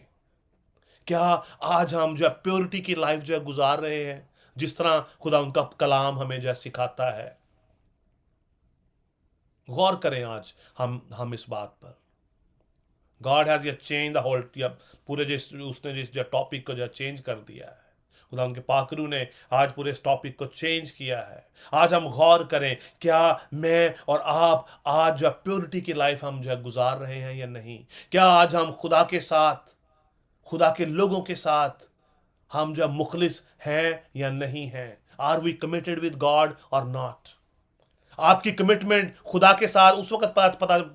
Speaker 2: क्या आज हम जो है प्योरिटी की लाइफ जो है गुजार रहे हैं, जिस तरह खुदा उनका कलाम हमें जो है सिखाता है? गौर करें आज हम इस बात पर। God has change the whole, पूरे उसने जिस टॉपिक को जो चेंज कर दिया है, खुदा उनके पाकरू ने आज पूरे इस टॉपिक को चेंज किया है। आज हम गौर करें, क्या मैं और आप आज जो प्योरिटी की लाइफ हम जो है गुजार रहे हैं या नहीं? क्या आज हम खुदा के साथ, खुदा के लोगों के साथ हम जो मुखलिस हैं या नहीं हैं? Are we committed with God और नॉट? आपकी कमिटमेंट खुदा के साथ उस वक्त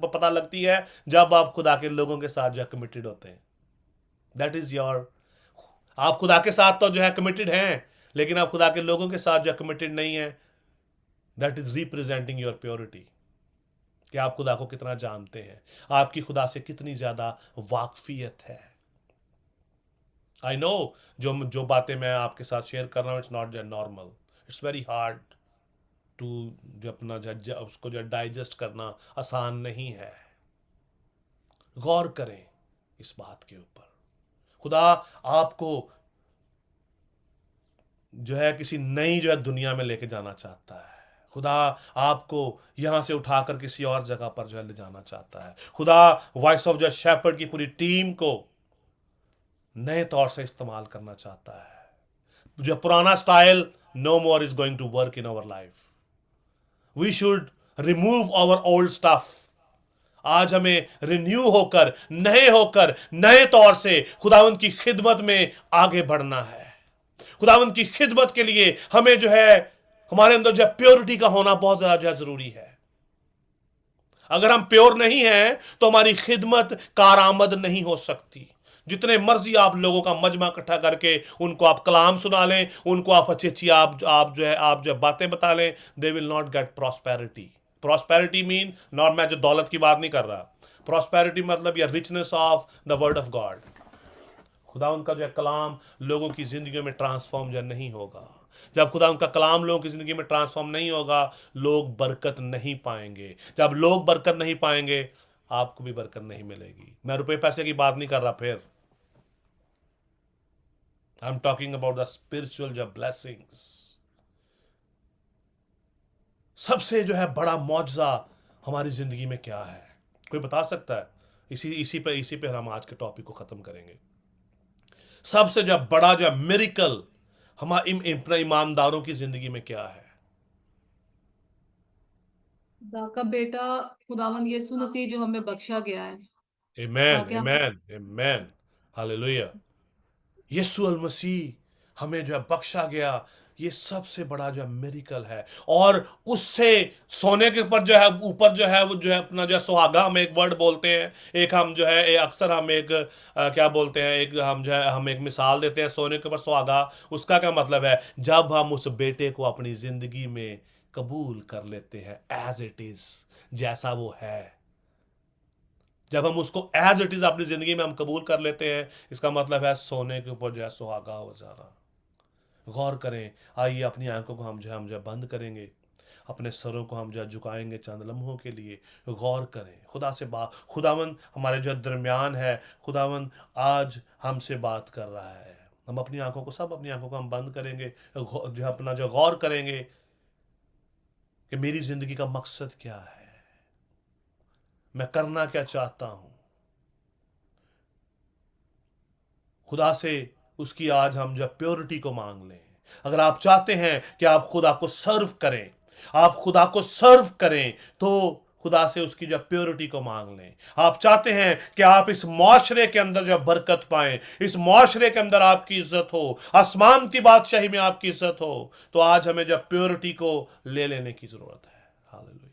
Speaker 2: पता लगती है जब आप खुदा के लोगों के साथ जो है कमिटेड होते हैं। दैट इज योर, आप खुदा के साथ तो जो है कमिटेड हैं, लेकिन आप खुदा के लोगों के साथ जो है कमिटेड नहीं है। That is representing your purity, कि आप खुदा को कितना जानते हैं, आपकी खुदा से कितनी ज्यादा वाकफियत है। आई नो जो बातें मैं आपके साथ शेयर कर रहा हूं, इट्स नॉट जो normal, it's very hard to जो अपना जो उसको जो डाइजेस्ट करना आसान नहीं है। गौर करें इस बात के ऊपर। खुदा आपको जो है किसी नई जो है दुनिया में लेके जाना चाहता है। खुदा आपको यहां से उठाकर किसी और जगह पर जो है ले जाना चाहता है। खुदा वॉइस ऑफ जो शेपर्ड की पूरी टीम को नए तौर से इस्तेमाल करना चाहता है। जो पुराना style no more is going to work in our life. We should remove our old stuff. आज हमें रिन्यू होकर, नए तौर से खुदावंद की खिदमत में आगे बढ़ना है। खुदावंद की खिदमत के लिए हमें जो है हमारे अंदर जो है प्योरिटी का होना बहुत ज्यादा जरूरी है। अगर हम प्योर नहीं हैं तो हमारी खिदमत कारआमद नहीं हो सकती। जितने मर्जी आप लोगों का मजमा इकट्ठा करके उनको आप कलाम सुना लें, उनको आप अच्छी आप जो है बातें बता लें, they will not gate prosperity. Prosperity mean not, मैं जो दौलत की बात नहीं कर रहा। प्रॉस्पेरिटी मतलब या richness of the word of God. खुदा उनका जो है कलाम लोगों की जिंदगी में ट्रांसफॉर्म जो नहीं होगा, जब खुदा उनका कलाम लोगों की जिंदगी में ट्रांसफॉर्म नहीं होगा, लोग बरकत नहीं पाएंगे। जब लोग बरकत नहीं पाएंगे, आपको भी बरकत नहीं मिलेगी। मैं रुपए पैसे की बात नहीं कर रहा, फिर I am talking about the spiritual जो ब्लेसिंग्स। सबसे जो है बड़ा मौजज़ा हमारी ज़िंदगी में क्या है? कोई बता सकता है? इसी पे हम आज के टॉपिक को ख़त्म करेंगे। सबसे जो बड़ा जो मिरेकल हमारे ईमानदारों की ज़िंदगी में क्या है?
Speaker 1: खुदा का बेटा खुदावंद यीशु मसीह जो हमें बख्शा गया है,
Speaker 2: आमेन,
Speaker 1: ताकि हम
Speaker 2: आमेन, आमेन, हालेलुया। यीशु अल मसीह हमें जो है बख्शा गया, ये सबसे बड़ा जो है मिरेकल है। और उससे सोने के ऊपर जो है वो जो है अपना जो है सुहागा, हम एक वर्ड बोलते हैं, एक हम जो है अक्सर हम एक क्या बोलते हैं, एक हम जो है हम एक मिसाल देते हैं सोने के ऊपर सुहागा। उसका क्या मतलब है? जब हम उस बेटे को अपनी जिंदगी में कबूल कर लेते हैं एज इट इज, जैसा वो है, जब हम उसको एज इट इज अपनी जिंदगी में हम कबूल कर लेते हैं, इसका मतलब है सोने के ऊपर जो है सुहागा हो जाना। गौर करें, आइए अपनी आंखों को हम जो है बंद करेंगे, अपने सरों को हम जो है झुकाएंगे चंद लम्हों के लिए। गौर करें, खुदावन हमारे जो दरमियान है, खुदावन आज हमसे बात कर रहा है। हम अपनी आंखों को हम बंद करेंगे, जो अपना जो गौर करेंगे कि मेरी जिंदगी का मकसद क्या है, मैं करना क्या चाहता हूं। खुदा से उसकी आज हम जब प्योरिटी को मांग लें। अगर आप चाहते हैं कि आप खुदा को सर्व करें, तो खुदा से उसकी जब प्योरिटी को मांग लें। आप चाहते हैं कि आप इस मुआशरे के अंदर जब बरकत पाएं, इस मुआशरे के अंदर आपकी इज्जत हो, आसमान की बादशाही में आपकी इज्जत हो, तो आज हमें जब प्योरिटी को ले लेने की जरूरत है। हालेलुया।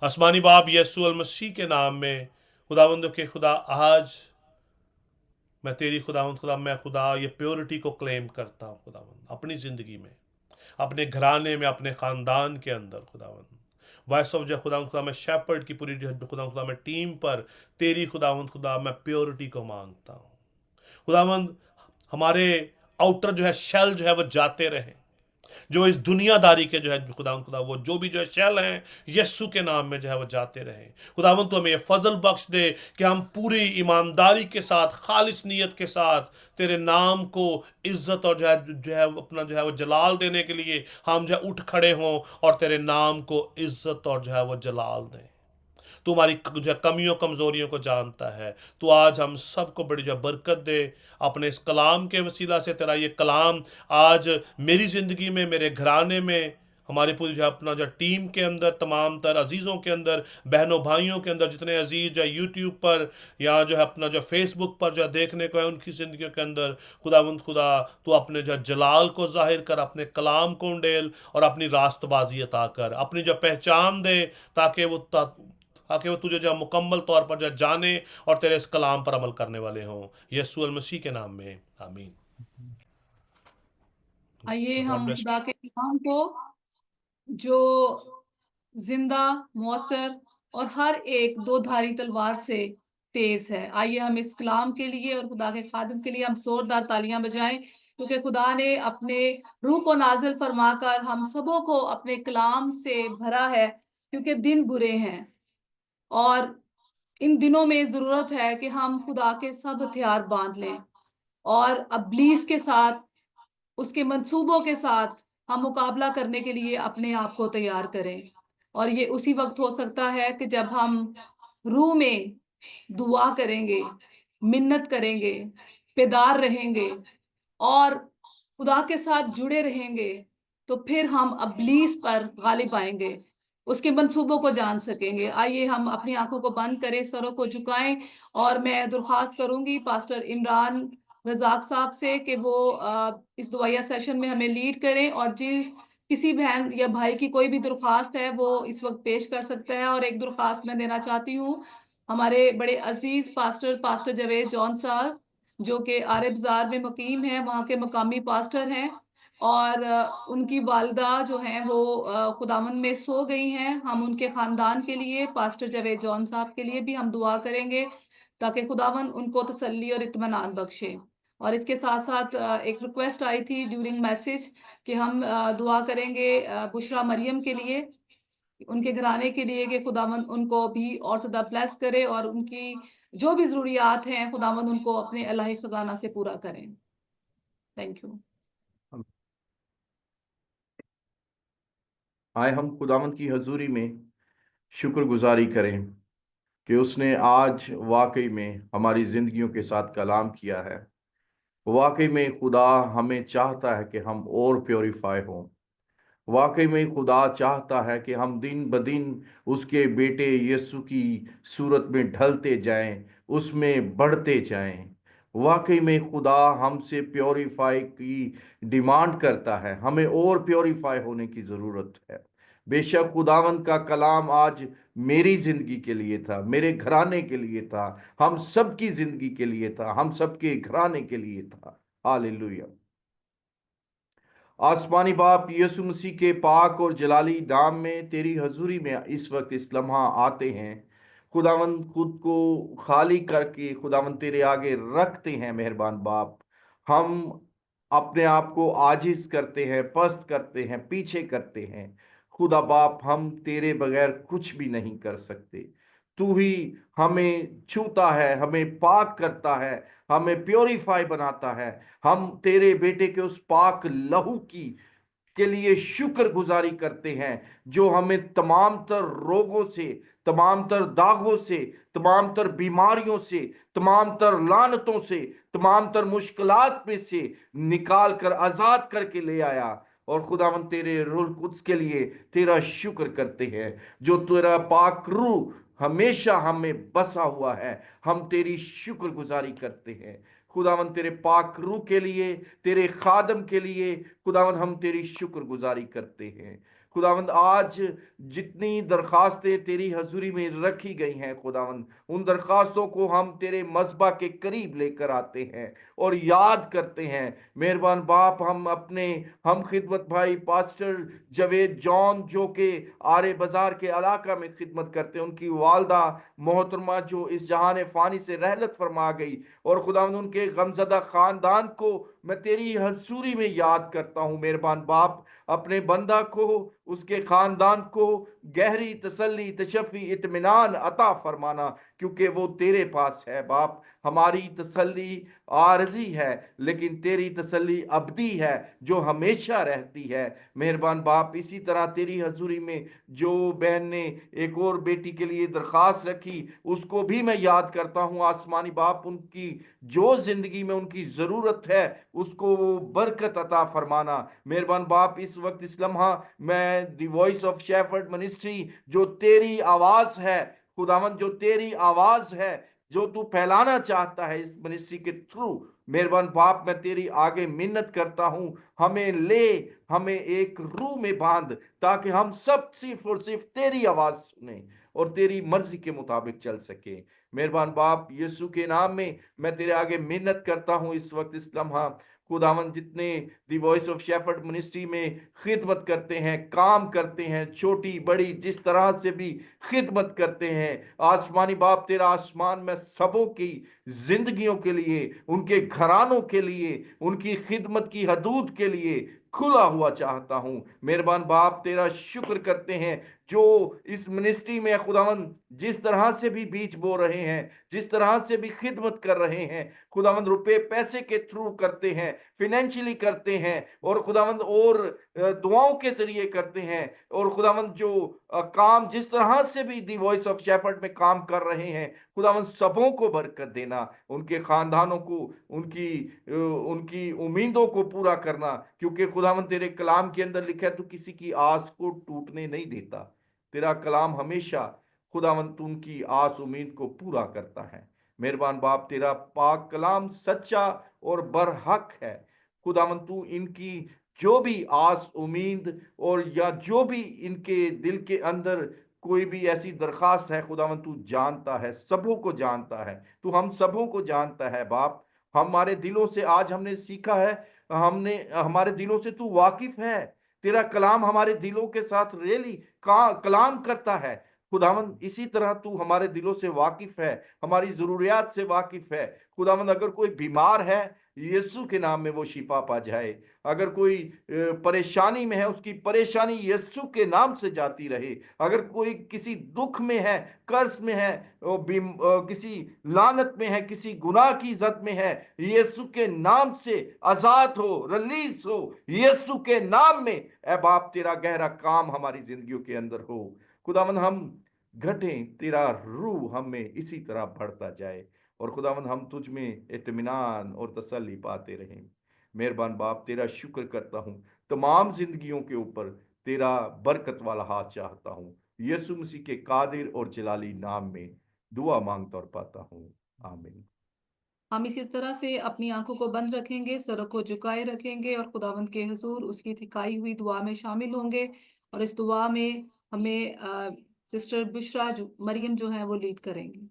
Speaker 2: आसमानी बाप यीशु अल मसीह के नाम में खुदावंद के खुदा, आज मैं तेरी खुदा ये प्योरिटी को क्लेम करता हूँ खुदावंद, अपनी ज़िंदगी में, अपने घराने में, अपने ख़ानदान के अंदर खुदावंद। वॉइस ऑफ जो खुदा मैं शेपर्ड की पूरी खुदा मैं टीम पर तेरी खुदा मैं प्योरिटी को मांगता हूँ खुदावंद। हमारे आउटर जो है शेल जो है वो जाते रहे, जो इस दुनियादारी के जो है खुदा वो जो भी जो है शैल हैं, यस्सु के नाम में जो है वो जाते रहे। खुदावन तो हमें फजल बख्श दे कि हम पूरी ईमानदारी के साथ, खालिस नीयत के साथ तेरे नाम को इज्जत और जो है अपना जो है वो जलाल देने के लिए हम जो है उठ खड़े हों और तेरे नाम को इज्जत और जो है वो जलाल दें। तू हमारी जो कमियों कमजोरियों को जानता है। तू आज हम सबको बड़ी जो बरकत दे अपने इस कलाम के वसीला से। तेरा ये कलाम आज मेरी ज़िंदगी में, मेरे घराने में, हमारी पूरी जो अपना जो टीम के अंदर, तमाम तर अजीज़ों के अंदर, बहनों भाइयों के अंदर, जितने अजीज़ जो यूट्यूब पर या जो है अपना जो फेसबुक पर जो देखने को है, उनकी ज़िंदगियों के अंदर खुदा तू अपने जो जलाल को जाहिर कर, अपने कलाम को उंडेल और अपनी रास्तबाजी अता कर, अपनी जो पहचान दे, ताकि वो तुझे जो मुकम्मल तौर पर जो जाने और तेरे इस कलाम पर अमल करने वाले हों। यीशु अल मसीह के नाम में आमीन।
Speaker 1: आइए
Speaker 2: God
Speaker 1: हम
Speaker 2: bless you.
Speaker 1: खुदा के कलाम को, जो जिंदा, मौसर और हर एक दो धारी तलवार से तेज है, आइए हम इस कलाम के लिए और खुदा के खादिम के लिए हम जोरदार तालियां बजाएं, क्योंकि खुदा ने अपने रूह को नाजिल फरमाकर हम सबों को अपने कलाम से भरा है। क्योंकि दिन बुरे हैं और इन दिनों में जरूरत है कि हम खुदा के सब हथियार बांध लें और इब्लीस के साथ, उसके मंसूबों के साथ हम मुकाबला करने के लिए अपने आप को तैयार करें। और ये उसी वक्त हो सकता है कि जब हम रूह में दुआ करेंगे, मिन्नत करेंगे, बेदार रहेंगे और खुदा के साथ जुड़े रहेंगे, तो फिर हम इब्लीस पर गालिब आएंगे, उसके मंसूबों को जान सकेंगे। आइए हम अपनी आंखों को बंद करें, सरों को झुकाएं और मैं दरख्वास्त करूंगी पास्टर इमरान रजाक साहब से कि वो इस दुआया सेशन में हमें लीड करें, और जिस किसी बहन या भाई की कोई भी दरख्वास्त है वो इस वक्त पेश कर सकता है। और एक दरख्वास्त मैं देना चाहती हूँ, हमारे बड़े अजीज पास्टर जावेद जॉन साहब, जो कि आरे बाजार में मुकीम है, वहाँ के मकामी पास्टर हैं, और उनकी वालदा जो हैं वो खुदावंद में सो गई हैं। हम उनके ख़ानदान के लिए, पास्टर जावेद जॉन साहब के लिए भी हम दुआ करेंगे ताकि खुदावंद उनको तसल्ली और इत्मीनान बख्शे। और इसके साथ साथ एक रिक्वेस्ट आई थी ड्यूरिंग मैसेज कि हम दुआ करेंगे बुशरा मरियम के लिए, उनके घराने के लिए, कि खुदावंद उनको भी और ज़्यादा ब्लेस करे और उनकी जो भी ज़रूरियात हैं खुदावंद उनको अपने इलाही ख़जाना से पूरा करें। Thank you.
Speaker 3: आए हम खुदावंद की हजूरी में शुक्रगुजारी करें कि उसने आज वाकई में हमारी जिंदगियों के साथ कलाम किया है। वाकई में खुदा हमें चाहता है कि हम और प्योरीफाई हों। वाकई में खुदा चाहता है कि हम दिन ब दिन उसके बेटे यीशु की सूरत में ढलते जाएं, उसमें बढ़ते जाएं। वाकई में खुदा हमसे प्योरीफाई की डिमांड करता है, हमें और प्योरीफाई होने की ज़रूरत है। बेशक खुदावंद का कलाम आज मेरी ज़िंदगी के लिए था, मेरे घराने के लिए था, हम सबकी ज़िंदगी के लिए था, हम सबके घराने के लिए था। हालेलुया। आसमानी बाप यीशु मसीह के पाक और जलाली नाम में तेरी हजूरी में इस वक्त इस लम्हा आते हैं। खुदावंद खुद को खाली करके खुदावंद तेरे आगे रखते हैं। मेहरबान बाप, हम अपने आप को आजिज करते हैं, पस्त करते हैं, पीछे करते हैं। खुदा बाप, हम तेरे बगैर कुछ भी नहीं कर सकते। तू ही हमें छूता है, हमें पाक करता है, हमें प्योरीफाई बनाता है। हम तेरे बेटे के उस पाक लहू की के लिए शुक्र गुजारी करते हैं जो हमें तमाम तर रोगों से, तमाम तर दागों से, तमाम तर बीमारियों से, तमाम तर लानतों से, तमाम तर मुश्किलात में से निकाल कर आजाद करके ले आया। और खुदावन तेरे रूह कुद्स के लिए तेरा शुक्र करते हैं जो तेरा पाक रूह हमेशा हमें बसा हुआ है। हम तेरी शुक्र गुजारी करते हैं खुदावन तेरे पाक रूह के लिए, तेरे खादम के लिए। खुदावंद हम तेरी शुक्रगुजारी करते हैं। खुदावंद आज जितनी दरखास्तें तेरी हजूरी में रखी गई हैं खुदावंद, उन दरखास्तों को हम तेरे मज़बा के करीब लेकर आते हैं और याद करते हैं। मेहरबान बाप, हम खिदमत भाई पास्टर जवेद जॉन जो के आरे बाजार के इलाका में खिदमत करते हैं, उनकी वालदा मोहतरमा जो इस जहान फ़ानी से रहलत फरमा गई, और खुदावंद उनके गमज़दा खानदान को मैं तेरी हजूरी में याद करता हूँ। मेहरबान बाप, अपने बंदा को, उसके खानदान को गहरी तसल्ली, तशफ़ी, इत्मीनान अता फरमाना, क्योंकि वो तेरे पास है। बाप, हमारी तसल्ली आरजी है लेकिन तेरी तसल्ली अबदी है जो हमेशा रहती है। मेहरबान बाप, इसी तरह तेरी हजूरी में जो बहन ने एक और बेटी के लिए दरखास्त रखी, उसको भी मैं याद करता हूँ। आसमानी बाप, उनकी जो जिंदगी में उनकी जरूरत है उसको बरकत अता फरमाना। मेहरबान बाप, इस वक्त इस लम्हा मैं the voice of shepherd ministry जो तेरी आवाज है खुदावंद, जो तेरी आवाज है, जो तू फैलाना चाहता है इस मिनिस्ट्री के थ्रू, मेहरबान बाप, मैं तेरी आगे मिन्नत करता हूं, हमें एक रूह में बांध ताकि हम सब सिर्फ और सिर्फ तेरी आवाज सुने और तेरी मर्जी के मुताबिक चल सके। मेहरबान बाप, यीशु के नाम में मैं तेरे आगे मिन्नत करता हूं इस वक्त इस लम्हा। खुदावन, जितने दी वॉइस ऑफ शेफर्ड मिनिस्ट्री में खिदमत करते हैं, काम करते हैं, छोटी बड़ी जिस तरह से भी खिदमत करते हैं, आसमानी बाप, तेरा आसमान में सबों की जिंदगियों के लिए, उनके घरानों के लिए, उनकी खिदमत की हदूद के लिए खुला हुआ चाहता हूं। मेहरबान बाप, तेरा शुक्र करते हैं जो इस मिनिस्ट्री में खुदावंद जिस तरह से भी बीज बो रहे हैं, जिस तरह से भी खिदमत कर रहे हैं खुदावंद, रुपए पैसे के थ्रू करते हैं, फाइनेंशियली करते हैं, और खुदावंद और दुआओं के जरिए करते हैं, और खुदावंद जो काम जिस तरह से भी दी वॉइस ऑफ शेफर्ड में काम कर रहे हैं खुदावंद, सबों को बरकत देना, उनके खानदानों को, उनकी उम्मीदों को पूरा करना, क्योंकि खुदावंद तेरे कलाम के अंदर लिखा है तू किसी की आस को टूटने नहीं देता। तेरा कलाम हमेशा खुदावंद उनकी आस उम्मीद को पूरा करता है। मेहरबान बाप, तेरा पाक कलाम सच्चा और बरहक है। खुदावंद तू इनकी जो भी आस उम्मीद और या जो भी इनके दिल के अंदर कोई भी ऐसी दरखास्त है खुदावंद, तू जानता है, सबों को जानता है, तू हम सबों को जानता है। बाप, हमारे दिलों से आज हमने सीखा है, हमने हमारे दिलों से तू वाकिफ है। तेरा कलाम हमारे दिलों के साथ रेली कलाम करता है खुदावंद। इसी तरह तू हमारे दिलों से वाकिफ है, हमारी जरूरियात से वाकिफ है खुदावंद। अगर कोई बीमार है यीशु के नाम में वो शिफा पा जाए। अगर कोई परेशानी में है, उसकी परेशानी यीशु के नाम से जाती रहे। अगर कोई किसी दुख में है, कर्ज में है, किसी लानत में है, किसी गुनाह की जद में है, यीशु के नाम से आजाद हो, रिलीज हो, यीशु के नाम में। ऐ बाप, तेरा गहरा काम हमारी जिंदगियों के अंदर हो। खुदावन, हम घटें, तेरा रूह हम में इसी तरह बढ़ता जाए, और खुदावन हम तुझ में इत्मीनान और तसल्ली पाते रहें। मेहरबान बाप, तेरा शुक्र करता हूँ, तमाम जिंदगियों के ऊपर तेरा बरकत वाला हाथ चाहता हूँ। यीशु मसीह के कादिर और जलाली नाम में दुआ मांगता और पाता हूँ, आमीन।
Speaker 1: हम इसी तरह से अपनी आंखों को बंद रखेंगे, सरों को झुकाए रखेंगे और खुदावंद के हुजूर उसकी सिखाई हुई दुआ में शामिल होंगे। और इस दुआ में हमें सिस्टर बुशरा मरियम जो है वो लीड करेंगी।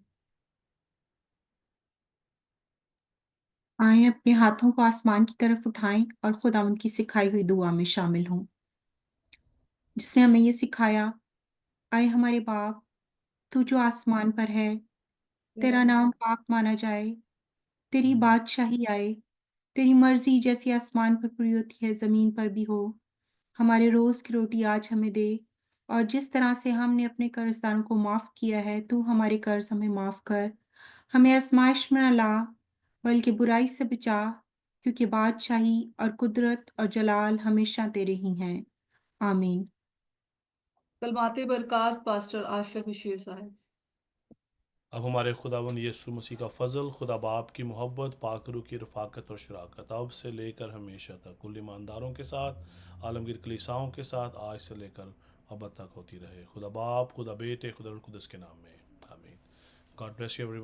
Speaker 7: आए अपने हाथों को आसमान की तरफ उठाएं और खुदावंद की सिखाई हुई दुआ में शामिल हों, जिसने हमें ये सिखाया, आए हमारे बाप, तू जो आसमान पर है, तेरा नाम पाक माना जाए, तेरी बादशाही आए, तेरी मर्जी जैसी आसमान पर पूरी होती है जमीन पर भी हो। हमारे रोज की रोटी आज हमें दे, और जिस तरह से हमने अपने कर्जदारों को माफ किया है, तू हमारे कर्ज हमें माफ कर। हमें आजमाइश में न ला, बल्कि बुराई से बचा, क्योंकि बादशाही और कुदरत और जलाल हमेशा तेरे ही हैं, आमीन।
Speaker 1: कलमाते बरकत पास्टर आशा बशीर साहब।
Speaker 2: अब हमारे खुदावंद यीशु मसीह का फजल, खुदा बाप की मोहब्बत, पाक रूह की रफ़ाकत और शराकत अब से लेकर हमेशा तक कुल ईमानदारों के साथ, आलमगीर कलीसियाओं के साथ, आज से लेकर अब तक होती रहे। खुदा बाप, खुदा बेटे, खुदा रुल कुदस के नाम में, आमीन। God bless you everyone.